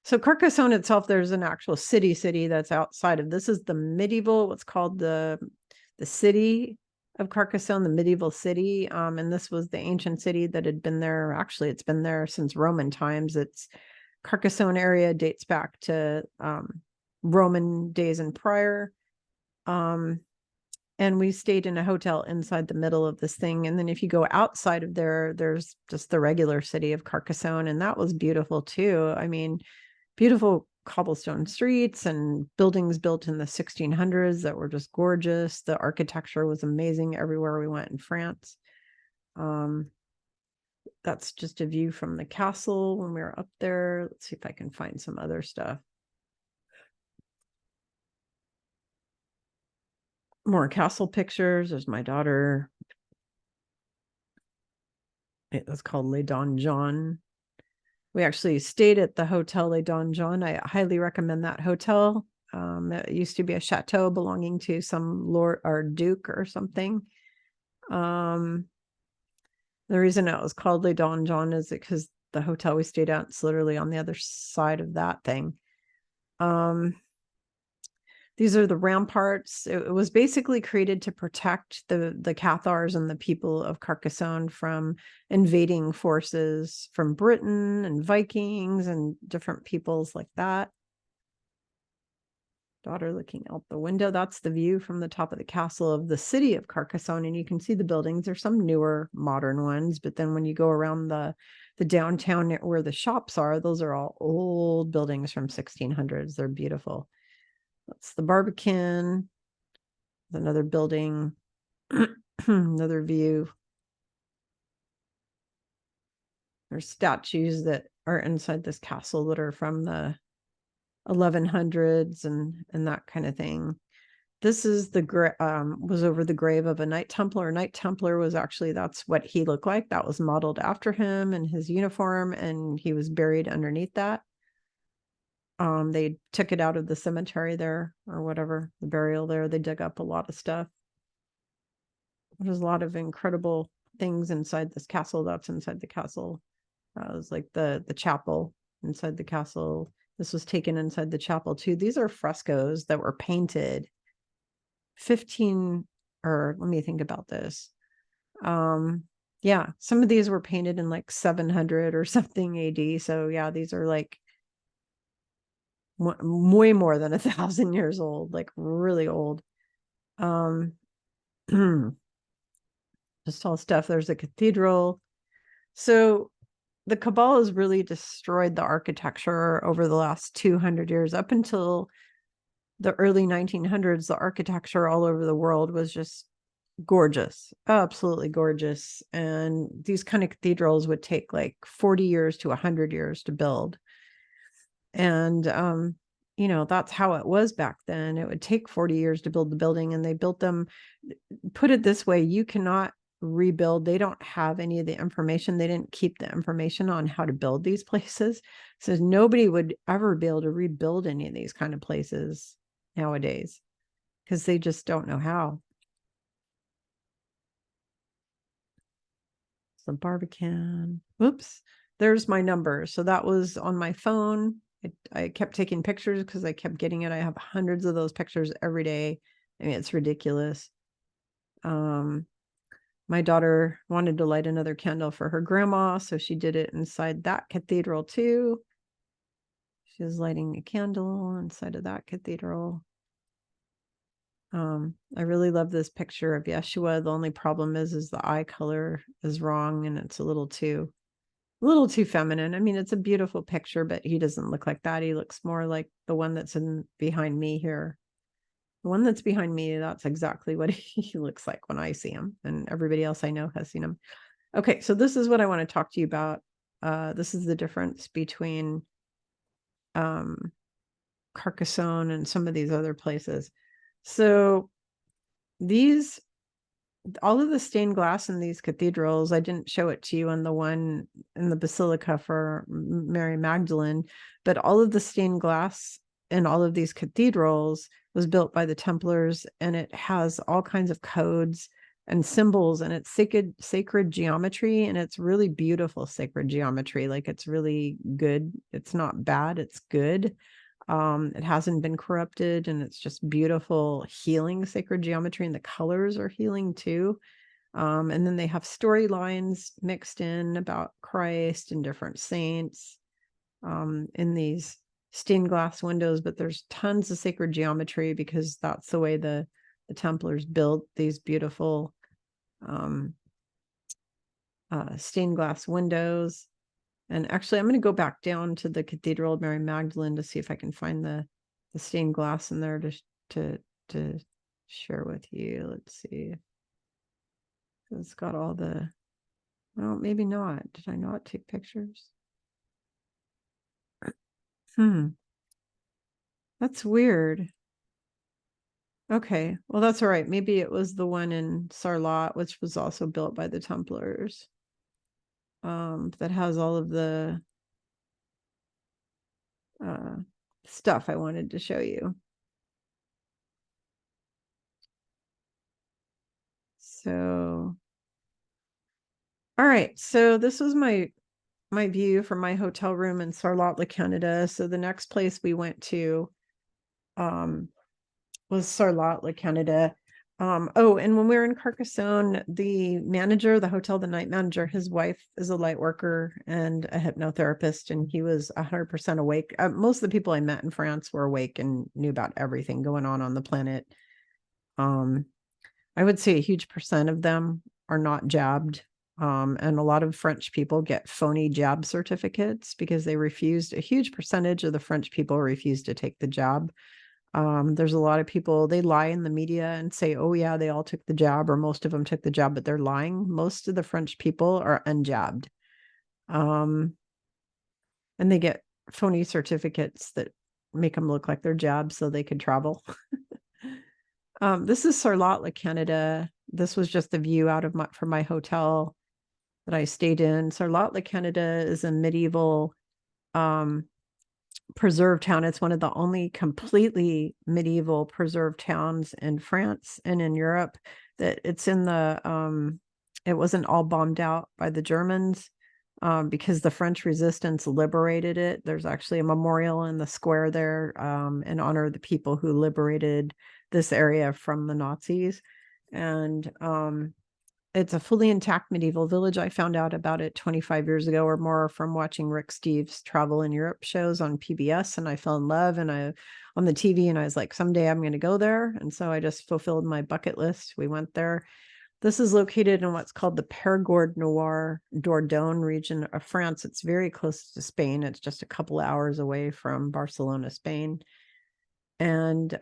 So Carcassonne itself, there's an actual city that's outside of this. Is the medieval, what's called the city of Carcassonne, the medieval city. And this was the ancient city that had been there. Actually, it's been there since Roman times. It's Carcassonne area dates back to Roman days and prior. And we stayed in a hotel inside the middle of this thing. And then if you go outside of there, there's just the regular city of Carcassonne. And that was beautiful too. I mean, beautiful cobblestone streets and buildings built in the 1600s that were just gorgeous. The architecture was amazing everywhere we went in France. That's just a view from the castle when we were up there. Let's see if I can find some other stuff. More castle pictures. There's my daughter. It was called Les Donjons. We actually stayed at the Hotel Les Donjons. I highly recommend that hotel. It used to be a chateau belonging to some lord or duke or something. The reason it was called Les Donjons is because the hotel we stayed at is literally on the other side of that thing. These are the ramparts. It was basically created to protect the Cathars and the people of Carcassonne from invading forces from Britain and Vikings and different peoples like that. Daughter looking out the window. That's the view from the top of the castle of the city of Carcassonne. And you can see the buildings. There's some newer modern ones, but then when you go around the downtown where the shops are, those are all old buildings from 1600s. They're beautiful. That's the Barbican. Another building, another view. There's statues that are inside this castle that are from the 1100s and that kind of thing. This is was over the grave of a Knight Templar. Knight Templar was actually, that's what he looked like. That was modeled after him in his uniform, and he was buried underneath that. They took it out of the cemetery there or whatever, the burial there. They dug up a lot of stuff. There's a lot of incredible things inside this castle. That's inside the castle. That was like the chapel inside the castle. This was taken inside the chapel too. These are frescoes that were painted 15, or let me think about this. Yeah, some of these were painted in like 700 or something AD. So yeah, these are like way more than 1,000 years old, like really old. Just all stuff. There's a cathedral. So the Cabal has really destroyed the architecture over the last 200 years. Up until the early 1900s, the architecture all over the world was just gorgeous, absolutely gorgeous. And these kind of cathedrals would take like 40 years to 100 years to build. And, you know, that's how it was back then. It would take 40 years to build the building, and they built them. Put it this way, you cannot rebuild. They don't have any of the information. They didn't keep the information on how to build these places. So nobody would ever be able to rebuild any of these kind of places nowadays because they just don't know how. The Barbican. Oops, there's my number. So that was on my phone. I kept taking pictures because I kept getting it. I have hundreds of those pictures every day. I mean, it's ridiculous. My daughter wanted to light another candle for her grandma, so she did it inside that cathedral too. She was lighting a candle inside of that cathedral. I really love this picture of Yeshua. The only problem is the eye color is wrong and it's a little too feminine. I mean, it's a beautiful picture, but he doesn't look like that. He looks more like the one that's behind me here. The one that's behind me, that's exactly what he looks like when I see him, and everybody else I know has seen him. Okay, so this is what I want to talk to you about. This is the difference between Carcassonne and some of these other places. So all of the stained glass in these cathedrals, I didn't show it to you on the one in the Basilica for Mary Magdalene, but all of the stained glass in all of these cathedrals was built by the Templars, and it has all kinds of codes and symbols, and it's sacred geometry, and it's really beautiful sacred geometry. Like, it's really good. It's not bad, it's good. It hasn't been corrupted, and it's just beautiful healing sacred geometry, and the colors are healing too. And then they have storylines mixed in about Christ and different saints in these stained glass windows, but there's tons of sacred geometry because that's the way the Templars built these beautiful stained glass windows. And actually, I'm going to go back down to the Cathedral of Mary Magdalene to see if I can find the stained glass in there to share with you. Let's see. It's got all the, well, maybe not. Did I not take pictures? That's weird. Okay, well, that's all right. Maybe it was the one in Sarlat, which was also built by the Templars. That has all of the stuff I wanted to show you. So, all right. So this was my view from my hotel room in Sarlat, Canada. So the next place we went to was Sarlat, Canada. Oh, and when we were in Carcassonne, the hotel, the night manager, his wife is a light worker and a hypnotherapist, and he was 100% awake. Most of the people I met in France were awake and knew about everything going on the planet. I would say a huge percent of them are not jabbed. And a lot of French people get phony jab certificates because a huge percentage of the French people refuse to take the jab. There's a lot of people, they lie in the media and say, oh yeah, they all took the jab, or most of them took the jab, but they're lying. Most of the French people are unjabbed. And they get phony certificates that make them look like they're jabbed so they could travel. This is Sarlat, Canada. This was just the view out of from my hotel that I stayed in. Sarlat, Canada is a medieval preserved town. It's one of the only completely medieval preserved towns in France and in Europe. That it's in the it wasn't all bombed out by the Germans because the French resistance liberated it. There's actually a memorial in the square there in honor of the people who liberated this area from the Nazis. And it's a fully intact medieval village. I found out about it 25 years ago or more from watching Rick Steves travel in Europe shows on PBS, and I fell in love and on the TV, and I was like, someday I'm going to go there. And so I just fulfilled my bucket list. We went there. This is located in what's called the Périgord Noir Dordogne region of France. It's very close to Spain. It's just a couple hours away from Barcelona, Spain. And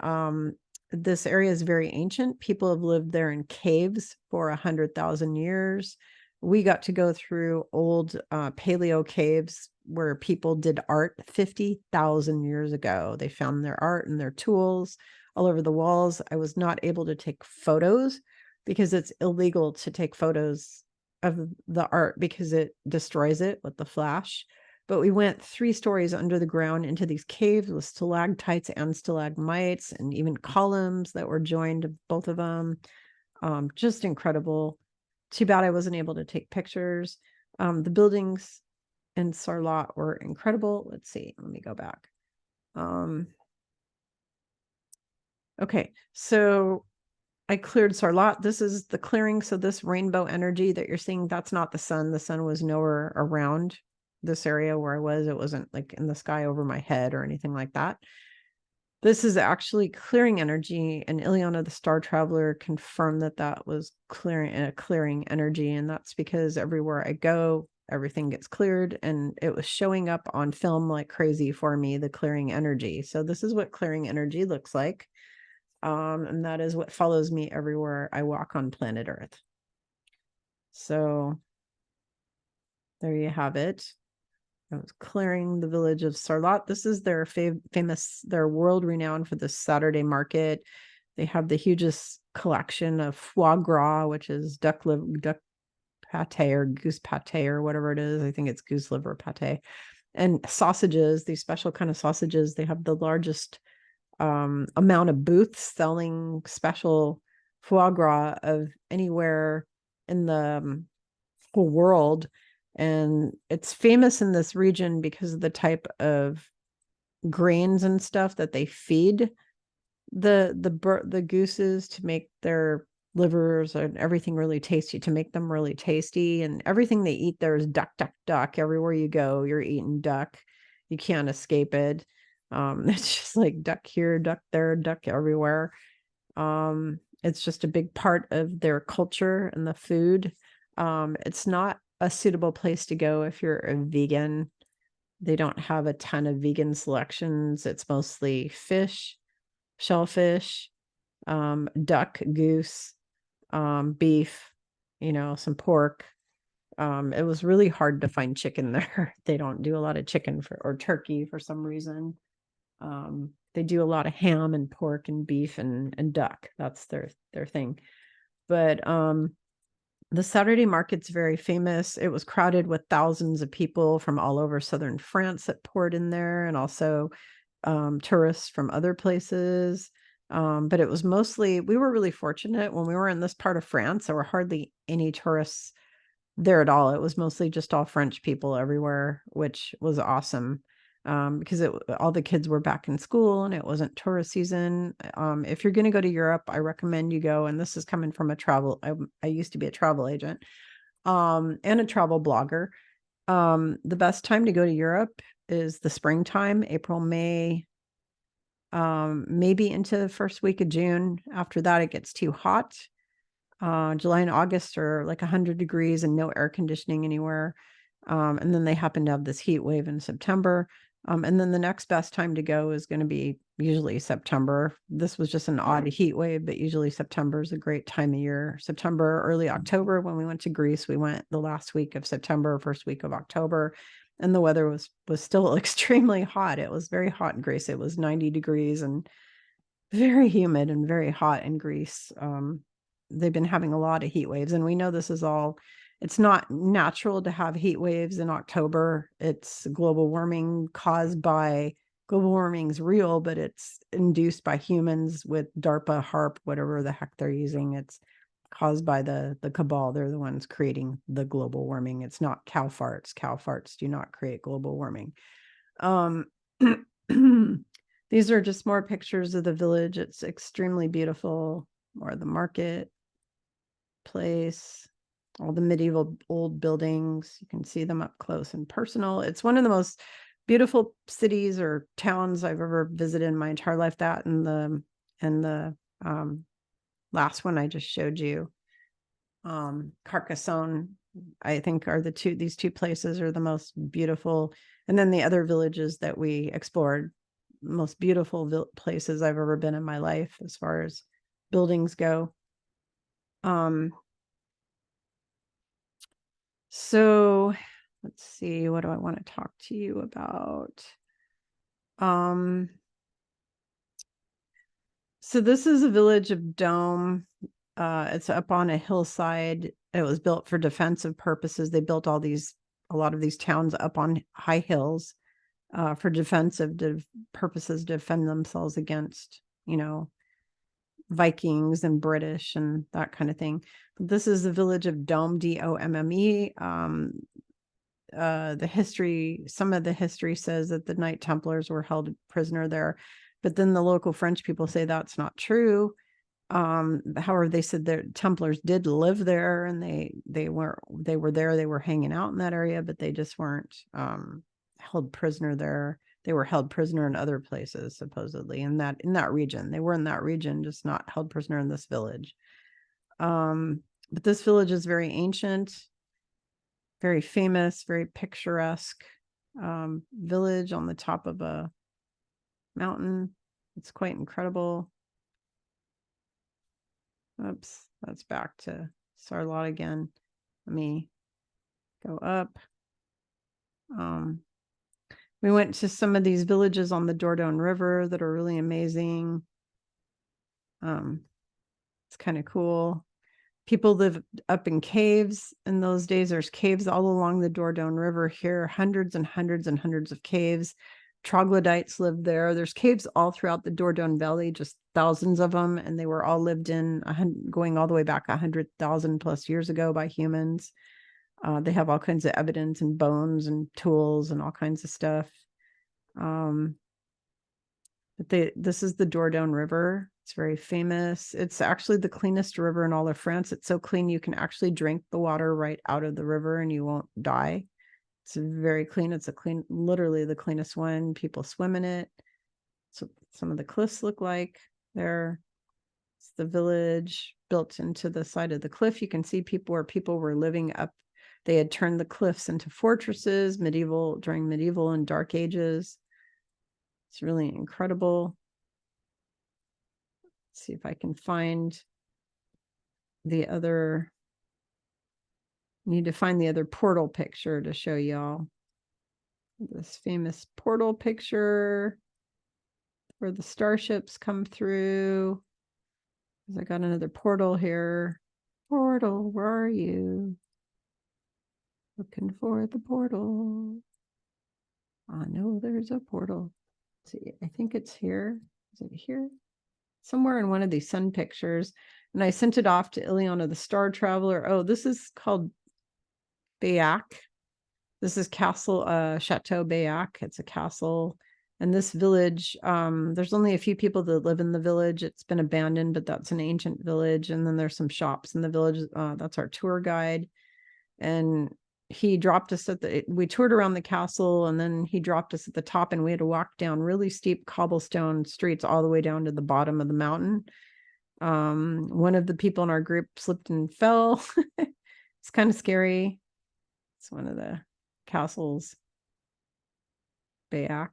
this area is very ancient. People have lived there in caves for 100,000 years. We got to go through old paleo caves where people did art 50,000 years ago. They found their art and their tools all over the walls. I was not able to take photos because it's illegal to take photos of the art because it destroys it with the flash. But we went 3 stories under the ground into these caves with stalactites and stalagmites and even columns that were joined, both of them. Just incredible. Too bad I wasn't able to take pictures. The buildings in Sarlat were incredible. Let's see, let me go back. Okay, so I cleared Sarlat. This is the clearing. So this rainbow energy that you're seeing, that's not the sun. The sun was nowhere around this area where I was. It wasn't like in the sky over my head or anything like that. This is actually clearing energy, and Ileana the Star Traveler confirmed that that was clearing energy, and that's because everywhere I go, everything gets cleared, and it was showing up on film like crazy for me, the clearing energy. So this is what clearing energy looks like, and that is what follows me everywhere I walk on planet Earth. So there you have it. I was clearing the village of Sarlat. This is their famous, their world renowned for the Saturday market. They have the hugest collection of foie gras, which is duck pate or goose pate or whatever it is. I think it's goose liver pate. And sausages, these special kind of sausages. They have the largest amount of booths selling special foie gras of anywhere in the whole world. And it's famous in this region because of the type of grains and stuff that they feed the gooses to make their livers and everything really tasty, to make them really tasty. And everything they eat there is duck, duck, duck. Everywhere you go, you're eating duck. You can't escape it. It's just like duck here, duck there, duck everywhere. It's just a big part of their culture and the food. It's not a suitable place to go if you're a vegan. They don't have a ton of vegan selections. It's mostly fish, shellfish, duck, goose, beef, some pork. It was really hard to find chicken there. They don't do a lot of chicken or turkey for some reason. They do a lot of ham and pork and beef and duck. That's their thing. But the Saturday market's very famous. It was crowded with thousands of people from all over southern France that poured in there, and also tourists from other places. But it was mostly, we were really fortunate when we were in this part of France. There were hardly any tourists there at all. It was mostly just all French people everywhere, which was awesome. Because all the kids were back in school and it wasn't tourist season. If you're going to go to Europe, I recommend you go. And this is coming from I used to be a travel agent, and a travel blogger. The best time to go to Europe is the springtime, April, May, maybe into the first week of June. After that, it gets too hot. July and August are like 100 degrees and no air conditioning anywhere. And then they happen to have this heat wave in September. And then the next best time to go is going to be usually September. This was just an odd heat wave, but usually September is a great time of year. September, early October. When we went to Greece, we went the last week of September, first week of October, and the weather was still extremely hot. It was very hot in Greece. It was 90 degrees and very humid and very hot in Greece. They've been having a lot of heat waves, and we know this is all, it's not natural to have heat waves in October. It's global warming caused by, global warming's real, but it's induced by humans with DARPA, HARP, whatever the heck they're using. It's caused by the cabal. They're the ones creating the global warming. It's not cow farts. Cow farts do not create global warming. These are just more pictures of the village. It's extremely beautiful. Or the market place, all the medieval old buildings. You can see them up close and personal. It's one of the most beautiful cities or towns I've ever visited in my entire life. That and the last one I just showed you, Carcassonne, I think are these two places are the most beautiful. And then the other villages that we explored, most beautiful places I've ever been in my life as far as buildings go. So let's see, what do I want to talk to you about? So this is a village of Dome. It's up on a hillside. It was built for defensive purposes. They built a lot of these towns up on high hills for defensive purposes, to defend themselves against, Vikings and British and that kind of thing. This is the village of Dome, Domme. Some of the history says that the Knight Templars were held prisoner there, but then the local French people say that's not true. However, they said the Templars did live there, and they were there, they were hanging out in that area, but they just weren't held prisoner there. They were held prisoner in other places, supposedly in that region. They were in that region, just not held prisoner in this village. But this village is very ancient, very famous, very picturesque village on the top of a mountain. It's quite incredible. Oops, that's back to Sarlat again. Let me go up. We went to some of these villages on the Dordogne River that are really amazing. It's kind of cool. People live up in caves in those days. There's caves all along the Dordogne River here, hundreds and hundreds and hundreds of caves. Troglodytes lived there. There's caves all throughout the Dordogne Valley, just thousands of them, and they were all lived in going all the way back 100,000 plus years ago by humans. They have all kinds of evidence and bones and tools and all kinds of stuff. But this is the Dordogne River. It's very famous. It's actually the cleanest river in all of France. It's so clean you can actually drink the water right out of the river and you won't die. It's very clean. It's literally the cleanest one. People swim in it. So some of the cliffs look like there. It's the village built into the side of the cliff. You can see where people were living up. They had turned the cliffs into fortresses, during medieval and dark ages. It's really incredible. Let's see if I can find the other. Need to find the other portal picture to show y'all. This famous portal picture where the starships come through. I got another portal here. Portal, where are you? Looking for the portal. I know there's a portal. Let's see, I think it's here. Is it here? Somewhere in one of these sun pictures. And I sent it off to Ileana the Star Traveler. Oh, this is called Bayac. This is Castle Chateau Bayac. It's a castle. And this village, there's only a few people that live in the village. It's been abandoned, but that's an ancient village. And then there's some shops in the village. That's our tour guide. And he dropped us we toured around the castle, and then he dropped us at the top, and we had to walk down really steep cobblestone streets all the way down to the bottom of the mountain. One of the people in our group slipped and fell. It's kind of scary. It's one of the castles. Bayac.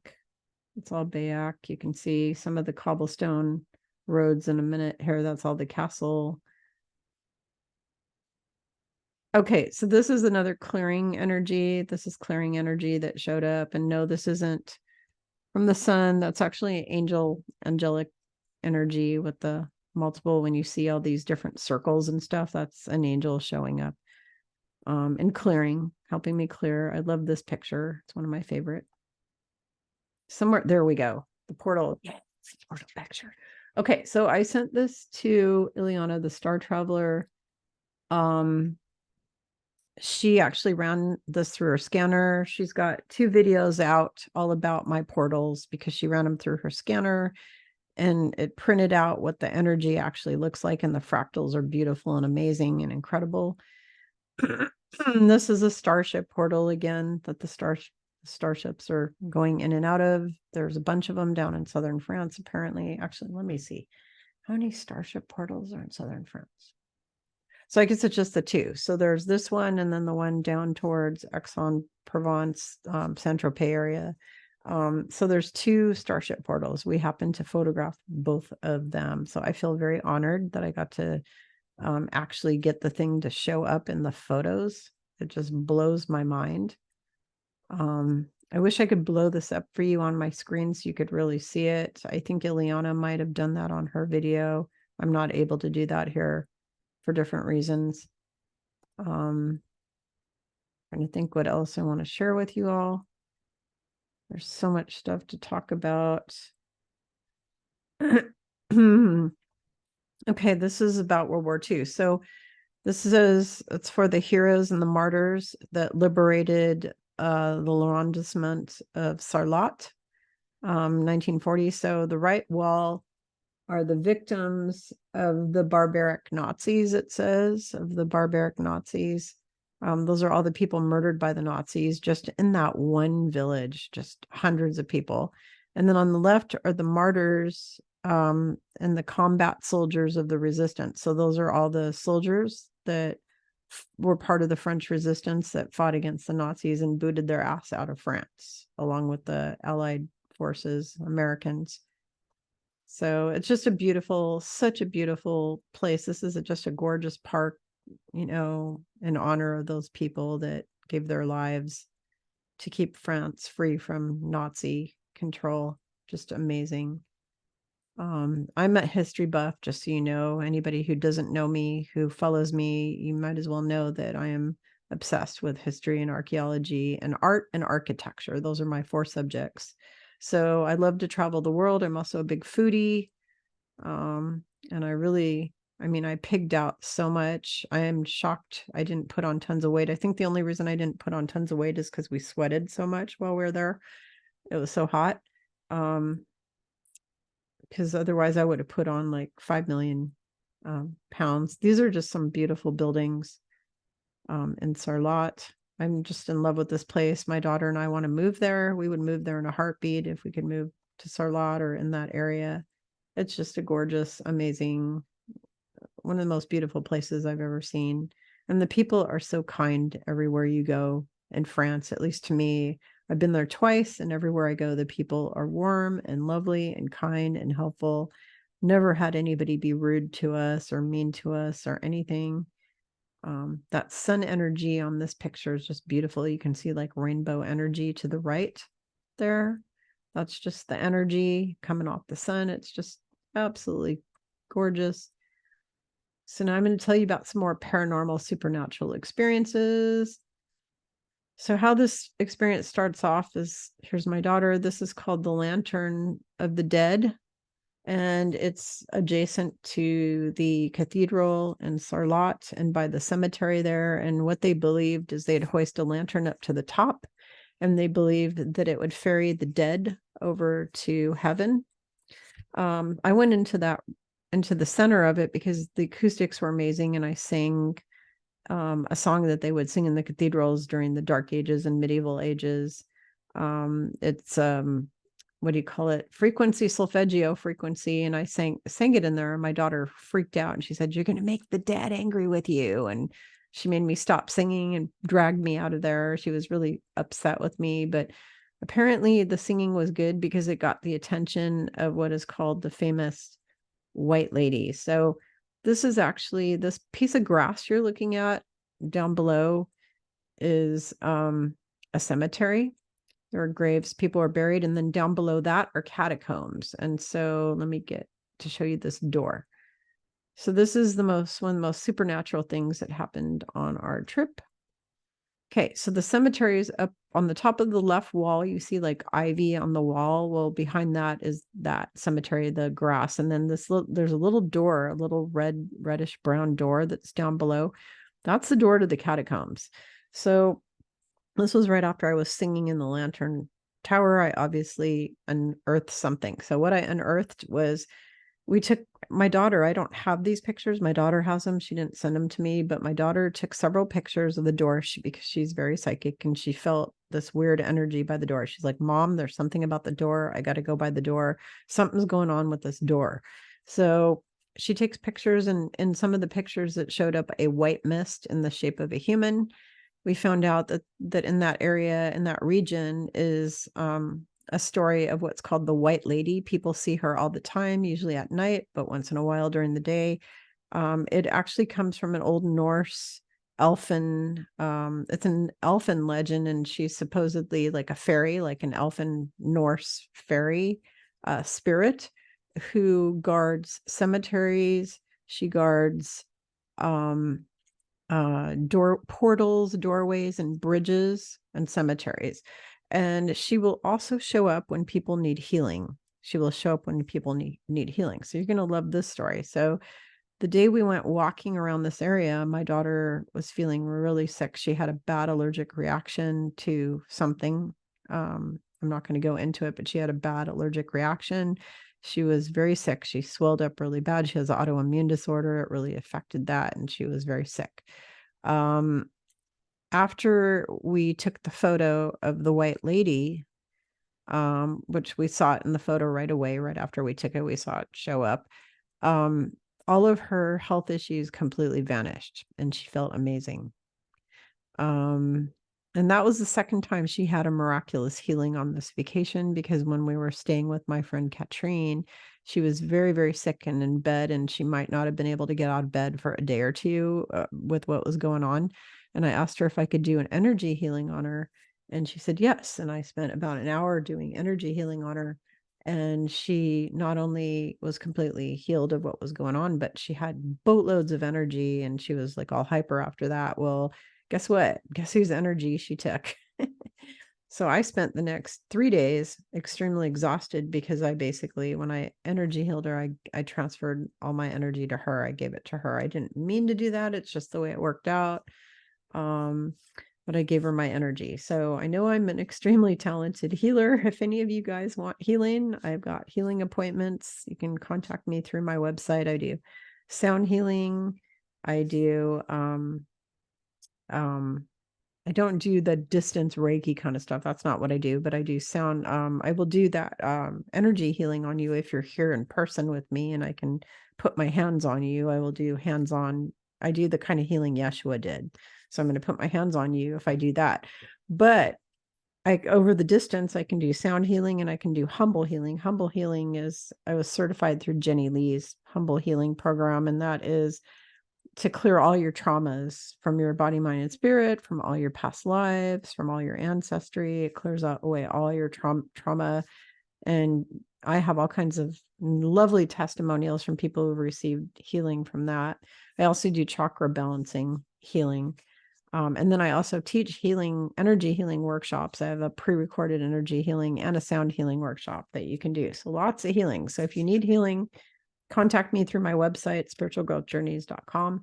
It's all Bayac. You can see some of the cobblestone roads in a minute here. That's all the castle. Okay, so this is another clearing energy. This is clearing energy that showed up. And no, this isn't from the sun. That's actually angelic energy with the multiple. When you see all these different circles and stuff, that's an angel showing up and clearing, helping me clear. I love this picture. It's one of my favorite. Somewhere, there we go. The portal. Yeah, it's the portal picture. Okay, so I sent this to Ileana the Star Traveler. She actually ran this through her scanner. She's got 2 videos out all about my portals because she ran them through her scanner, and it printed out what the energy actually looks like. And the fractals are beautiful and amazing and incredible. This is a starship portal again that the starships are going in and out of. There's a bunch of them down in southern France, apparently. Actually, let me see. How many starship portals are in southern France? So I guess it's just the 2. So there's this one, and then the one down towards Aix-en-Provence, Saint-Tropez area. So there's 2 starship portals. We happen to photograph both of them. So I feel very honored that I got to actually get the thing to show up in the photos. It just blows my mind. I wish I could blow this up for you on my screen so you could really see it. I think Ileana might have done that on her video. I'm not able to do that here for different reasons. Trying to think what else I want to share with you all. There's so much stuff to talk about. Okay, this is about World War II. So it's for the heroes and the martyrs that liberated the arrondissement of Sarlat, 1940. So the right wall are the victims of the barbaric Nazis, it says, of the barbaric Nazis. Those are all the people murdered by the Nazis just in that one village, just hundreds of people. And then on the left are the martyrs and the combat soldiers of the resistance. So those are all the soldiers that were part of the French resistance that fought against the Nazis and booted their ass out of France, along with the Allied forces, Americans. So it's just such a beautiful place. This is just a gorgeous park, in honor of those people that gave their lives to keep France free from Nazi control. Just amazing. I'm a history buff, just so you know. Anybody who doesn't know me, who follows me, you might as well know that I am obsessed with history and archaeology and art and architecture. Those are my 4 subjects. So I love to travel the world. I'm also a big foodie. And I pigged out so much. I am shocked I didn't put on tons of weight. I think the only reason I didn't put on tons of weight is because we sweated so much while we were there. It was so hot. Because otherwise I would have put on like 5 million pounds. These are just some beautiful buildings in Sarlat. I'm just in love with this place. My daughter and I want to move there. We would move there in a heartbeat if we could move to Sarlat or in that area. It's just a gorgeous, amazing, one of the most beautiful places I've ever seen. And the people are so kind everywhere you go in France, at least to me. I've been there twice, and everywhere I go, the people are warm and lovely and kind and helpful. Never had anybody be rude to us or mean to us or anything. That sun energy on this picture is just beautiful. You can see like rainbow energy to the right there. That's just the energy coming off the sun. It's just absolutely gorgeous. So now I'm going to tell you about some more paranormal supernatural experiences. So how this experience starts off is, here's my daughter. This is called the Lantern of the Dead, and it's adjacent to the cathedral in Sarlat and by the cemetery there. And what they believed is they'd hoist a lantern up to the top, and they believed that it would ferry the dead over to heaven. I went into the center of it because the acoustics were amazing, and I sang a song that they would sing in the cathedrals during the Dark Ages and medieval ages. It's what do you call it? Frequency, solfeggio frequency. And I sang it in there. And my daughter freaked out and she said, "You're going to make the dead angry with you." And she made me stop singing and dragged me out of there. She was really upset with me, but apparently the singing was good because it got the attention of what is called the famous White Lady. So this is actually, this piece of grass you're looking at down below is a cemetery. There are graves, people are buried, and then down below that are catacombs. And so let me get to show you this door. So this is one of the most supernatural things that happened on our trip. Okay, so the cemetery is up on the top of the left wall. You see like ivy on the wall. Well, behind that is that cemetery, the grass. And then there's a little door, a little reddish brown door that's down below. That's the door to the catacombs. So this was right after I was singing in the Lantern Tower. I obviously unearthed something. So what I unearthed was, we took my daughter. I don't have these pictures. My daughter has them. She didn't send them to me, but my daughter took several pictures of the door because she's very psychic and she felt this weird energy by the door. She's like, "Mom, there's something about the door. I got to go by the door. Something's going on with this door." So she takes pictures, and in some of the pictures it showed up a white mist in the shape of a human. We found out that in that area, in that region, is a story of what's called the White Lady. People see her all the time, usually at night, but once in a while during the day. It actually comes from an old Norse elfin, it's an elfin legend, and she's supposedly like a fairy, like an elfin Norse fairy spirit who guards cemeteries. She guards portals, doorways, and bridges and cemeteries. And she will also show up when people need healing. She will show up when people need healing. So you're going to love this story. So the day we went walking around this area, my daughter was feeling really sick. She had a bad allergic reaction to something. I'm not going to go into it, but she had a bad allergic reaction. She was very sick. She swelled up really bad. She has an autoimmune disorder. It really affected that, and she was very sick. After we took the photo of the white lady, which we saw it in the photo right away, right after we took it, we saw it show up. All of her health issues completely vanished, and she felt amazing. And that was the second time she had a miraculous healing on this vacation, because when we were staying with my friend Katrine, she was very, very sick and in bed, and she might not have been able to get out of bed for a day or two with what was going on. And I asked her if I could do an energy healing on her, and she said yes. And I spent about an hour doing energy healing on her. And she not only was completely healed of what was going on, but she had boatloads of energy, and she was like all hyper after that. Well, guess what? Guess whose energy she took? So I spent the next 3 days extremely exhausted, because I basically, when I energy healed her, I transferred all my energy to her. I gave it to her. I didn't mean to do that. It's just the way it worked out. But I gave her my energy. So I know I'm an extremely talented healer. If any of you guys want healing, I've got healing appointments. You can contact me through my website. I do sound healing. I do I don't do the distance Reiki kind of stuff. That's not what I do, but I do sound. I will do that energy healing on you if you're here in person with me, and I can put my hands on you. I will do hands-on. I do the kind of healing Yeshua did. So I'm going to put my hands on you if I do that. But over the distance, I can do sound healing, and I can do humble healing. Humble healing is, I was certified through Jenny Lee's humble healing program, and that is to clear all your traumas from your body, mind, and spirit, from all your past lives, from all your ancestry. It clears away all your trauma. And I have all kinds of lovely testimonials from people who've received healing from that. I also do chakra balancing healing. And then I also teach energy healing workshops. I have a pre-recorded energy healing and a sound healing workshop that you can do. So lots of healing. So if you need healing, contact me through my website, spiritualgrowthjourneys.com.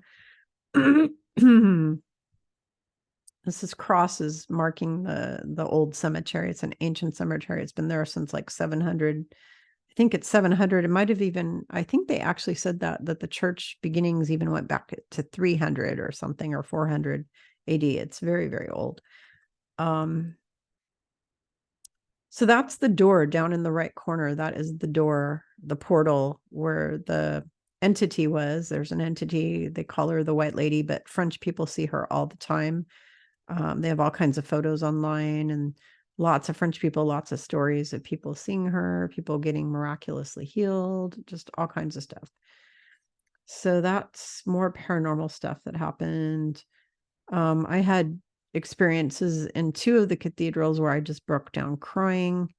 This is crosses marking the old cemetery. It's an ancient cemetery. It's been there since like 700. I think it's 700. It might have even, I think they actually said that the church beginnings even went back to 300 or something, or 400 AD. It's very, very old. So that's the door down in the right corner. That is the door, the portal where the entity was. There's an entity, they call her the White Lady, but French people see her all the time. They have all kinds of photos online, and lots of French people, lots of stories of people seeing her, people getting miraculously healed, just all kinds of stuff. So that's more paranormal stuff that happened. I had experiences in 2 of the cathedrals where I just broke down crying.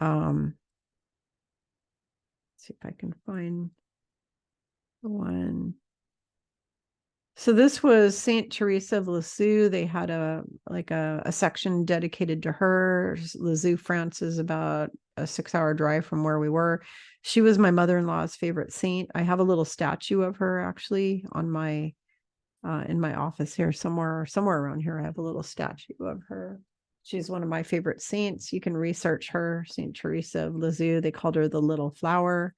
Let's see if I can find one. So this was Saint Teresa of Lisieux. They had a section dedicated to her. Lisieux, France is about a 6-hour drive from where we were. She was my mother-in-law's favorite saint. I have a little statue of her actually on my in my office here somewhere around here. I have a little statue of her. She's one of my favorite saints. You can research her, Saint Teresa of Lisieux. They called her the little flower.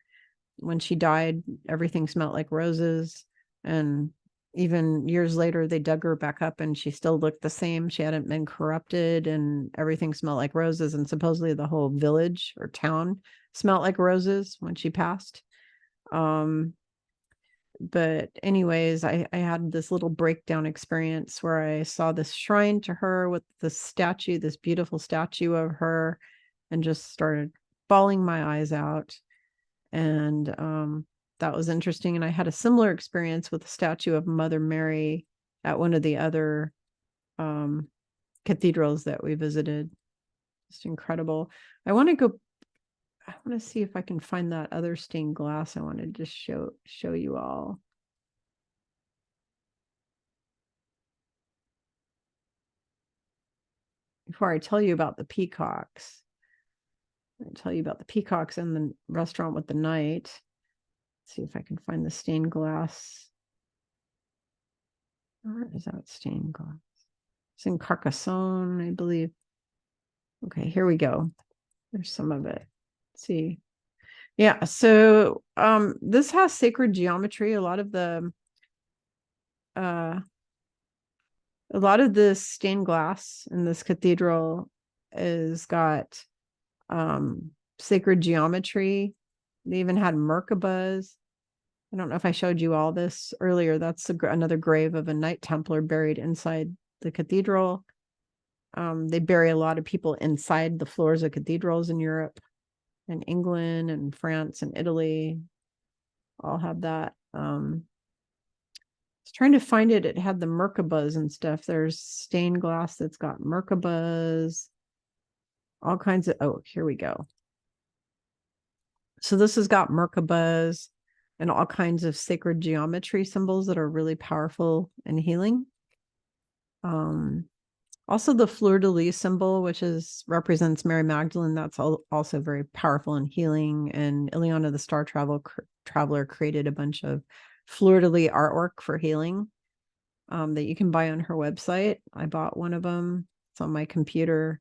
When she died, everything smelled like roses. And even years later, they dug her back up, and she still looked the same. She hadn't been corrupted, and everything smelled like roses. And supposedly the whole village or town smelled like roses when she passed. But anyways, I had this little breakdown experience where I saw this shrine to her with this statue, this beautiful statue of her, and just started bawling my eyes out. And that was interesting. And I had a similar experience with the statue of Mother Mary at one of the other cathedrals that we visited. Just incredible. I want to see if I can find that other stained glass I wanted to show you all. Before I tell you about the peacocks, I'll tell you about the peacocks in the restaurant with the night. Let's see if I can find the stained glass. Where is that stained glass? It's in Carcassonne, I believe. Okay, here we go. There's some of it. Let's see. Yeah. So this has sacred geometry. Uh a lot of the stained glass in this cathedral is got sacred geometry. They even had Merkabahs. I don't know if I showed you all this earlier. That's another grave of a Knight Templar buried inside the cathedral. They bury a lot of people inside the floors of cathedrals in Europe and England and France and Italy. All have that. I was trying to find it. It had the Merkabahs and stuff. There's stained glass that's got Merkabahs, all kinds of. Oh, here we go. So this has got Merkabahs and all kinds of sacred geometry symbols that are really powerful and healing. Also the fleur-de-lis symbol, which represents Mary Magdalene, that's also very powerful and healing. And Ileana the Star Traveler created a bunch of fleur-de-lis artwork for healing that you can buy on her website. I bought one of them. It's on my computer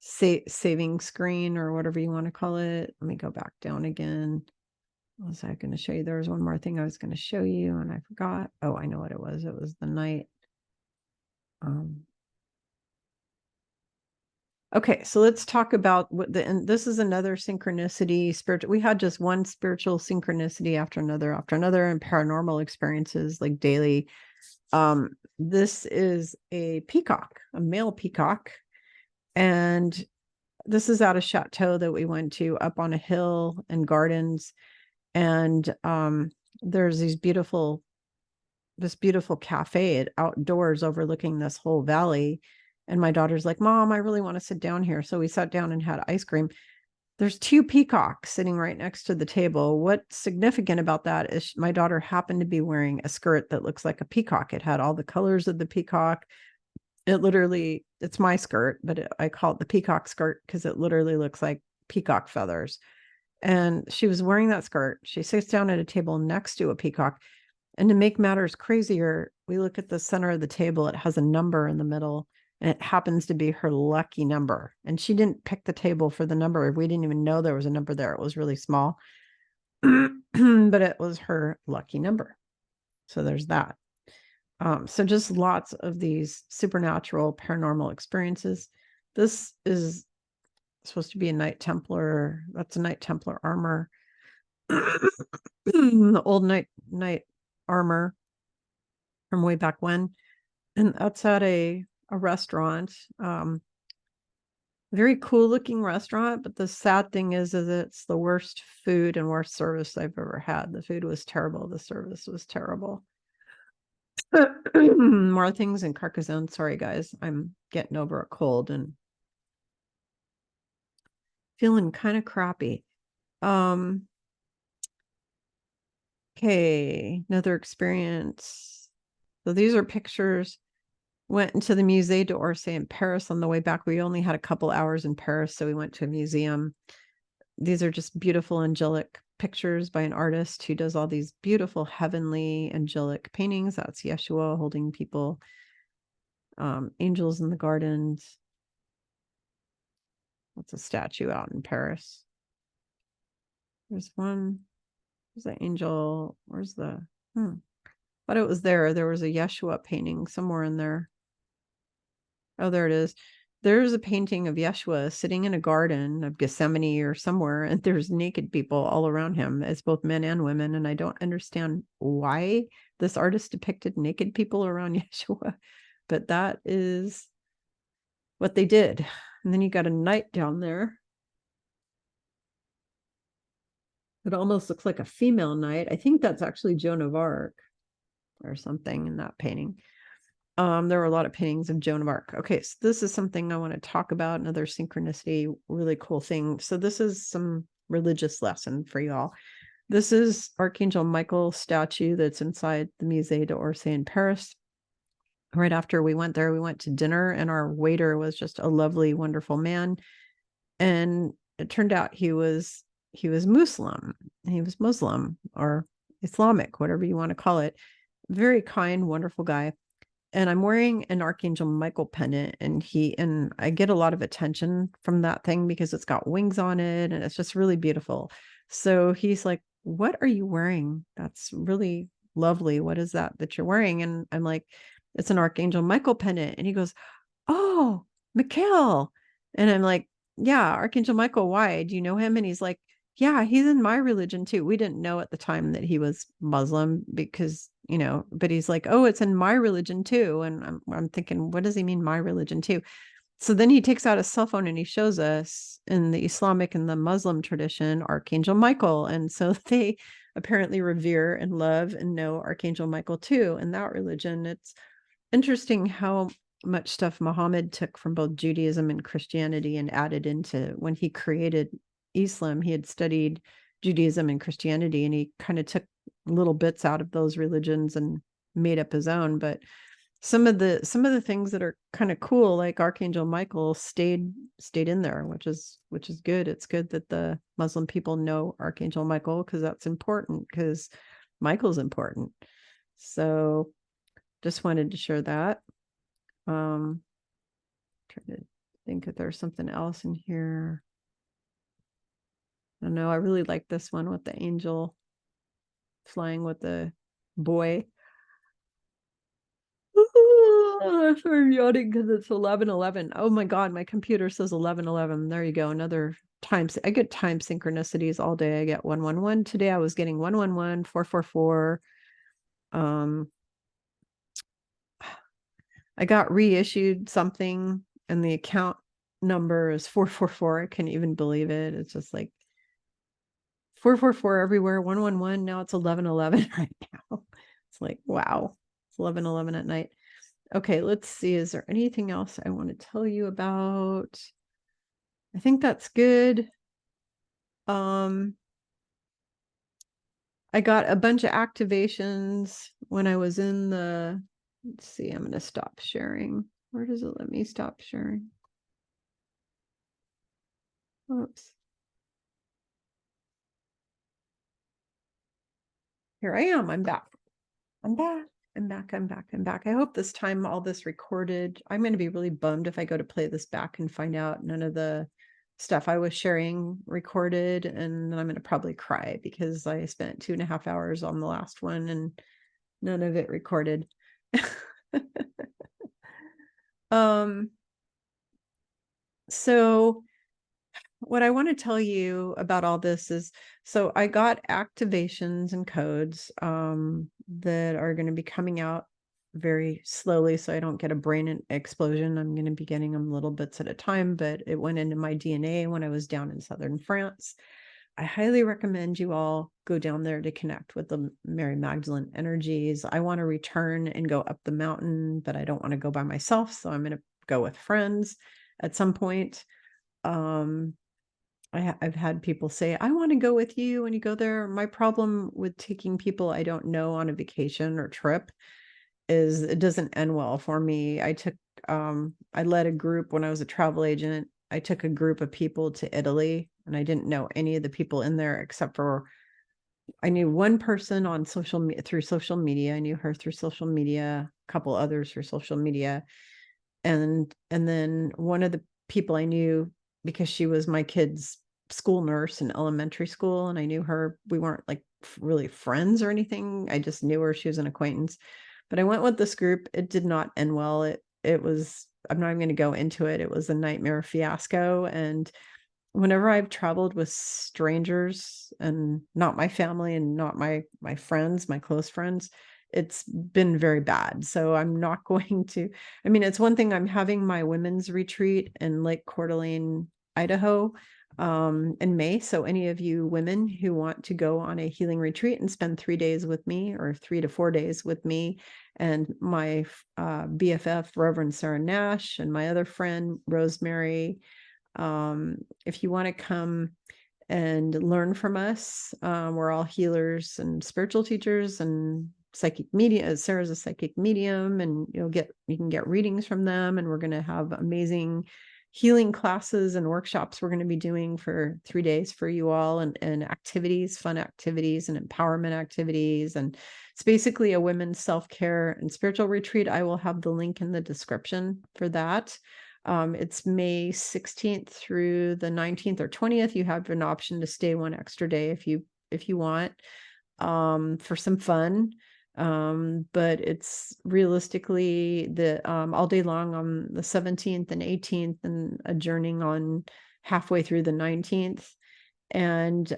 saving screen or whatever you want to call it. Let me go back down again. What was I going to show you? There was one more thing I was going to show you and I forgot. Oh, I know what it was. It was the night. Okay, so let's talk about and this is another synchronicity, spiritual. We had just one spiritual synchronicity after another, and paranormal experiences like daily. This is a peacock, a male peacock. And this is at a chateau that we went to up on a hill and gardens. And there's this beautiful cafe outdoors overlooking this whole valley. And my daughter's like, Mom, I really want to sit down here. So we sat down and had ice cream. There's two peacocks sitting right next to the table. What's significant about that is my daughter happened to be wearing a skirt that looks like a peacock. It had all the colors of the peacock. It's my skirt, but I call it the peacock skirt because it literally looks like peacock feathers. And she was wearing that skirt. She sits down at a table next to a peacock. And to make matters crazier, we look at the center of the table. It has a number in the middle, and it happens to be her lucky number. And she didn't pick the table for the number. We didn't even know there was a number there. It was really small, but it was her lucky number. So there's that. So just lots of these supernatural paranormal experiences. This is supposed to be a Knight Templar. That's a Knight Templar armor. The old Knight armor from way back when. And that's at a restaurant. Very cool looking restaurant, but the sad thing is it's the worst food and worst service I've ever had. The food was terrible. The service was terrible. More things in Carcassonne. Sorry, guys. I'm getting over a cold and feeling kind of crappy. Okay, another experience. So these are pictures. Went into the Musée d'Orsay in Paris on the way back. We only had a couple hours in Paris, so we went to a museum. These are just beautiful angelic pictures by an artist who does all these beautiful heavenly angelic paintings. That's Yeshua holding people, angels in the gardens. That's a statue out in Paris. There's one. There's an angel. Where's the? But it was there. There was a Yeshua painting somewhere in there. Oh, there it is. There's a painting of Yeshua sitting in a garden of Gethsemane or somewhere, and there's naked people all around him. It's both men and women, and I don't understand why this artist depicted naked people around Yeshua, but that is what they did. And then you got a knight down there. It almost looks like a female knight. I think that's actually Joan of Arc or something in that painting. There were a lot of paintings of Joan of Arc. Okay, so this is something I want to talk about, another synchronicity, really cool thing. So this is some religious lesson for y'all. This is Archangel Michael statue that's inside the Musée d'Orsay in Paris. Right after we went there, we went to dinner, and our waiter was just a lovely, wonderful man. And it turned out he was Muslim. He was Muslim or Islamic, whatever you want to call it. Very kind, wonderful guy. And I'm wearing an Archangel Michael pendant, and I get a lot of attention from that thing because it's got wings on it and it's just really beautiful. So he's like, what are you wearing? That's really lovely. What is that you're wearing? And I'm like, it's an Archangel Michael pendant. And he goes, oh, Mikhail. And I'm like, yeah, Archangel Michael, why? Do you know him? And he's like, yeah, he's in my religion too. We didn't know at the time that he was Muslim because, but he's like, oh, it's in my religion too. And I'm thinking, what does he mean, my religion too? So then he takes out his cell phone and he shows us in the Islamic and the Muslim tradition, Archangel Michael. And so they apparently revere and love and know Archangel Michael too. In that religion, it's interesting how much stuff Muhammad took from both Judaism and Christianity and added into when he created Islam. He had studied Judaism and Christianity, and he kind of took little bits out of those religions and made up his own. But some of the things that are kind of cool, like Archangel Michael, stayed in there, which is good. It's good that the Muslim people know Archangel Michael, because that's important, because Michael's important. So just wanted to share that. Trying to think if there's something else in here. I don't know. I really like this one with the angel flying with the boy. I'm yawning because it's 11:11. Oh my God, my computer says 11:11. There you go. Another times. I get time synchronicities all day. I get 111 today. I was getting 111, 444. I got reissued something and the account number is 444. I can't even believe it. It's just like 444 everywhere, 111. Now it's 11:11 right now. It's like, wow, it's 11:11 at night. Okay, let's see. Is there anything else I want to tell you about? I think that's good. I got a bunch of activations when I was in the, let's see, I'm going to stop sharing. Where does it let me stop sharing? Oops. Here I am. I'm back. I'm back. I'm back. I'm back. I'm back. I hope this time all this recorded. I'm going to be really bummed if I go to play this back and find out none of the stuff I was sharing recorded, and then I'm going to probably cry because I spent 2.5 hours on the last one and none of it recorded. So what I want to tell you about all this is, so I got activations and codes that are going to be coming out very slowly, so I don't get a brain explosion. I'm going to be getting them little bits at a time, but it went into my DNA when I was down in southern France. I highly recommend you all go down there to connect with the Mary Magdalene energies. I want to return and go up the mountain, but I don't want to go by myself, so I'm going to go with friends at some point. I've had people say, I want to go with you when you go there. My problem with taking people I don't know on a vacation or trip is it doesn't end well for me. I led a group when I was a travel agent. I took a group of people to Italy, and I didn't know any of the people in there except for I knew one person on through social media. I knew her through social media, a couple others through social media. And then one of the people I knew because she was my kid's school nurse in elementary school, and I knew her. We weren't like really friends or anything. I just knew her. She was an acquaintance. But I went with this group. It did not end well. It was, I'm not even going to go into it. It was a nightmare fiasco. And whenever I've traveled with strangers and not my family and not my friends, my close friends, it's been very bad. So I'm not going to, I mean, it's one thing. I'm having my women's retreat in Lake Coeur d'Alene, Idaho, in May. So any of you women who want to go on a healing retreat and spend 3 days with me, or 3 to 4 days with me and my BFF, Reverend Sarah Nash, and my other friend, Rosemary, if you want to come and learn from us, we're all healers and spiritual teachers and psychic media. Sarah's a psychic medium, and you can get readings from them, and we're going to have amazing healing classes and workshops we're going to be doing for 3 days for you all, and activities, fun activities and empowerment activities. And it's basically a women's self-care and spiritual retreat. I will have the link in the description for that. It's May 16th through the 19th or 20th. You have an option to stay one extra day if you want, for some fun. But it's realistically all day long on the 17th and 18th, and adjourning on halfway through the 19th. And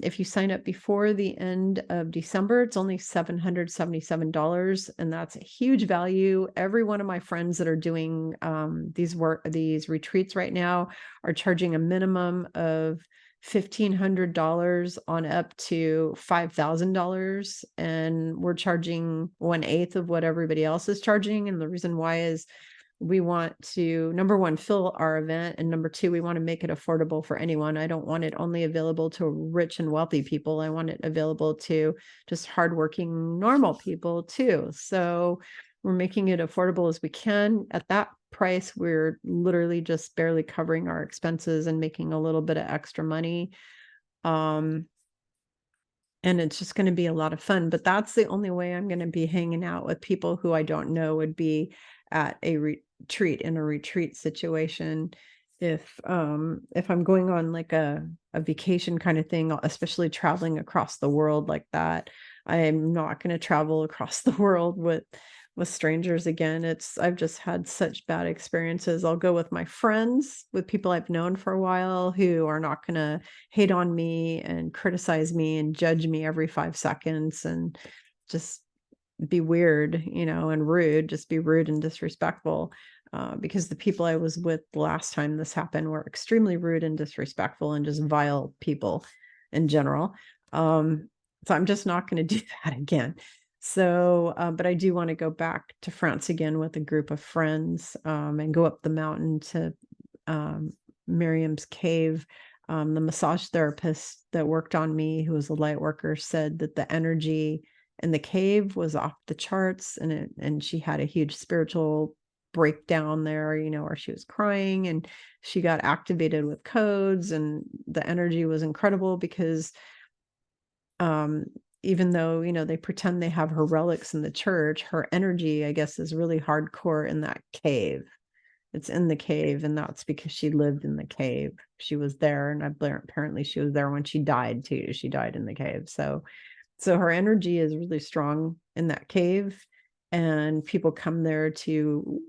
if you sign up before the end of December, it's only $777, and that's a huge value. Every one of my friends that are doing these retreats right now are charging a minimum of $1,500 on up to $5,000, and we're charging 1/8 of what everybody else is charging. And the reason why is we want to, number one, fill our event, and number two, we want to make it affordable for anyone. I don't want it only available to rich and wealthy people. I want it available to just hardworking, normal people too. So we're making it affordable as we can. At that price, we're literally just barely covering our expenses and making a little bit of extra money. And it's just going to be a lot of fun. But that's the only way I'm going to be hanging out with people who I don't know, would be at a retreat, in a retreat situation. If I'm going on like a vacation kind of thing, especially traveling across the world like that, I am not going to travel across the world with strangers again. I've just had such bad experiences. I'll go with my friends, with people I've known for a while, who are not going to hate on me and criticize me and judge me every 5 seconds and just be weird, and rude, just be rude and disrespectful. Because the people I was with the last time this happened were extremely rude and disrespectful and just vile people in general. So I'm just not going to do that again. So, but I do want to go back to France again with a group of friends, and go up the mountain to Miriam's cave. The massage therapist that worked on me, who was a light worker, said that the energy in the cave was off the charts, and she had a huge spiritual breakdown there, where she was crying and she got activated with codes, and the energy was incredible because even though, they pretend they have her relics in the church, her energy, I guess, is really hardcore in that cave. It's in the cave, and that's because she lived in the cave. She was there, and apparently she was there when she died too. She died in the cave. So her energy is really strong in that cave, and people come there to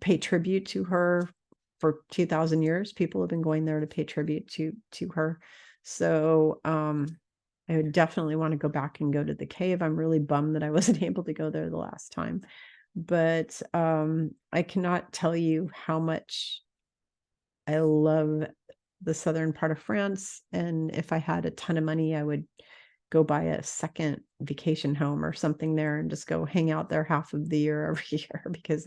pay tribute to her. For 2,000 years, people have been going there to pay tribute to her. So I would definitely want to go back and go to the cave. I'm really bummed that I wasn't able to go there the last time. But I cannot tell you how much I love the southern part of France. And if I had a ton of money, I would go buy a second vacation home or something there and just go hang out there half of the year every year, because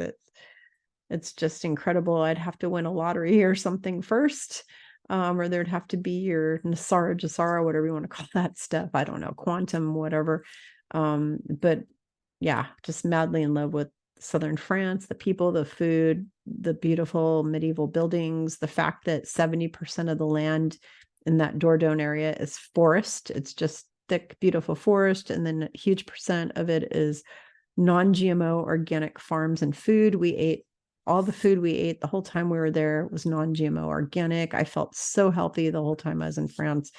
it's just incredible. I'd have to win a lottery or something first. Or there'd have to be your Nasara Jasara, whatever you want to call that stuff. I don't know, quantum, whatever. But yeah, just madly in love with southern France, the people, the food, the beautiful medieval buildings, the fact that 70% of the land in that Dordogne area is forest. It's just thick, beautiful forest. And then a huge percent of it is non-GMO organic farms and food. All the food we ate the whole time we were there was non-GMO organic. I felt so healthy the whole time I was in France.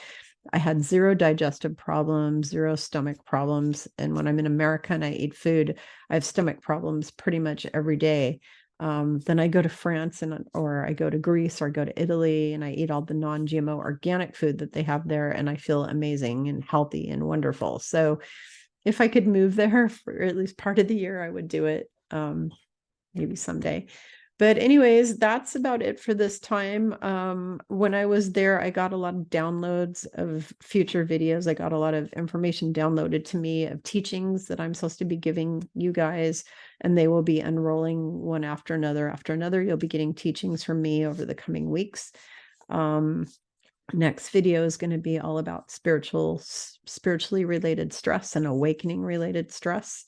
I had zero digestive problems, zero stomach problems. And when I'm in America and I eat food, I have stomach problems pretty much every day. Then I go to France or I go to Greece or I go to Italy and I eat all the non-GMO organic food that they have there, and I feel amazing and healthy and wonderful. So if I could move there for at least part of the year, I would do it. Maybe someday. But anyways, that's about it for this time. When I was there, I got a lot of downloads of future videos. I got a lot of information downloaded to me of teachings that I'm supposed to be giving you guys, and they will be unrolling one after another after another. You'll be getting teachings from me over the coming weeks. Next video is going to be all about spiritually related stress and awakening related stress.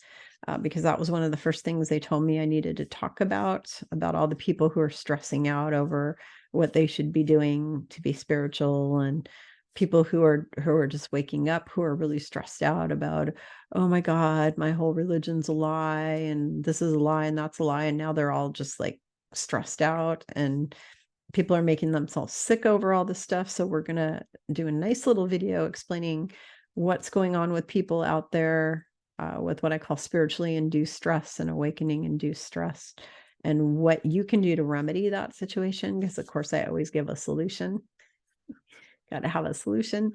Because that was one of the first things they told me I needed to talk about all the people who are stressing out over what they should be doing to be spiritual, and people who are just waking up, who are really stressed out about, oh my God, my whole religion's a lie, and this is a lie, and that's a lie. And now they're all just like stressed out, and people are making themselves sick over all this stuff. So we're going to do a nice little video explaining what's going on with people out there with what I call spiritually induced stress and awakening induced stress, and what you can do to remedy that situation. Because of course I always give a solution. Got to have a solution.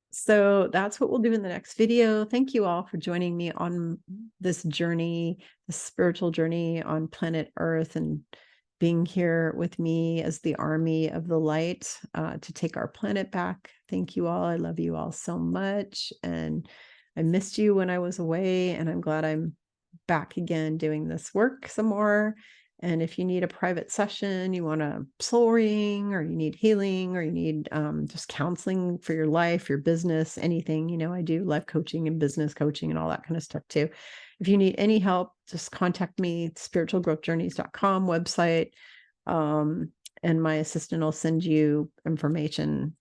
So that's what we'll do in the next video. Thank you all for joining me on this journey, this spiritual journey on planet Earth, and being here with me as the army of the light to take our planet back. Thank you all. I love you all so much. And I missed you when I was away, and I'm glad I'm back again doing this work some more. And if you need a private session, you want a soul reading, or you need healing, or you need just counseling for your life, your business, anything, you know, I do life coaching and business coaching and all that kind of stuff too. If you need any help, just contact me, spiritualgrowthjourneys.com website. And my assistant will send you information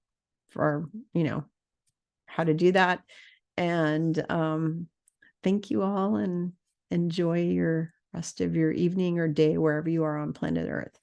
for, you know, how to do that. And thank you all, and enjoy your rest of your evening or day wherever you are on planet Earth.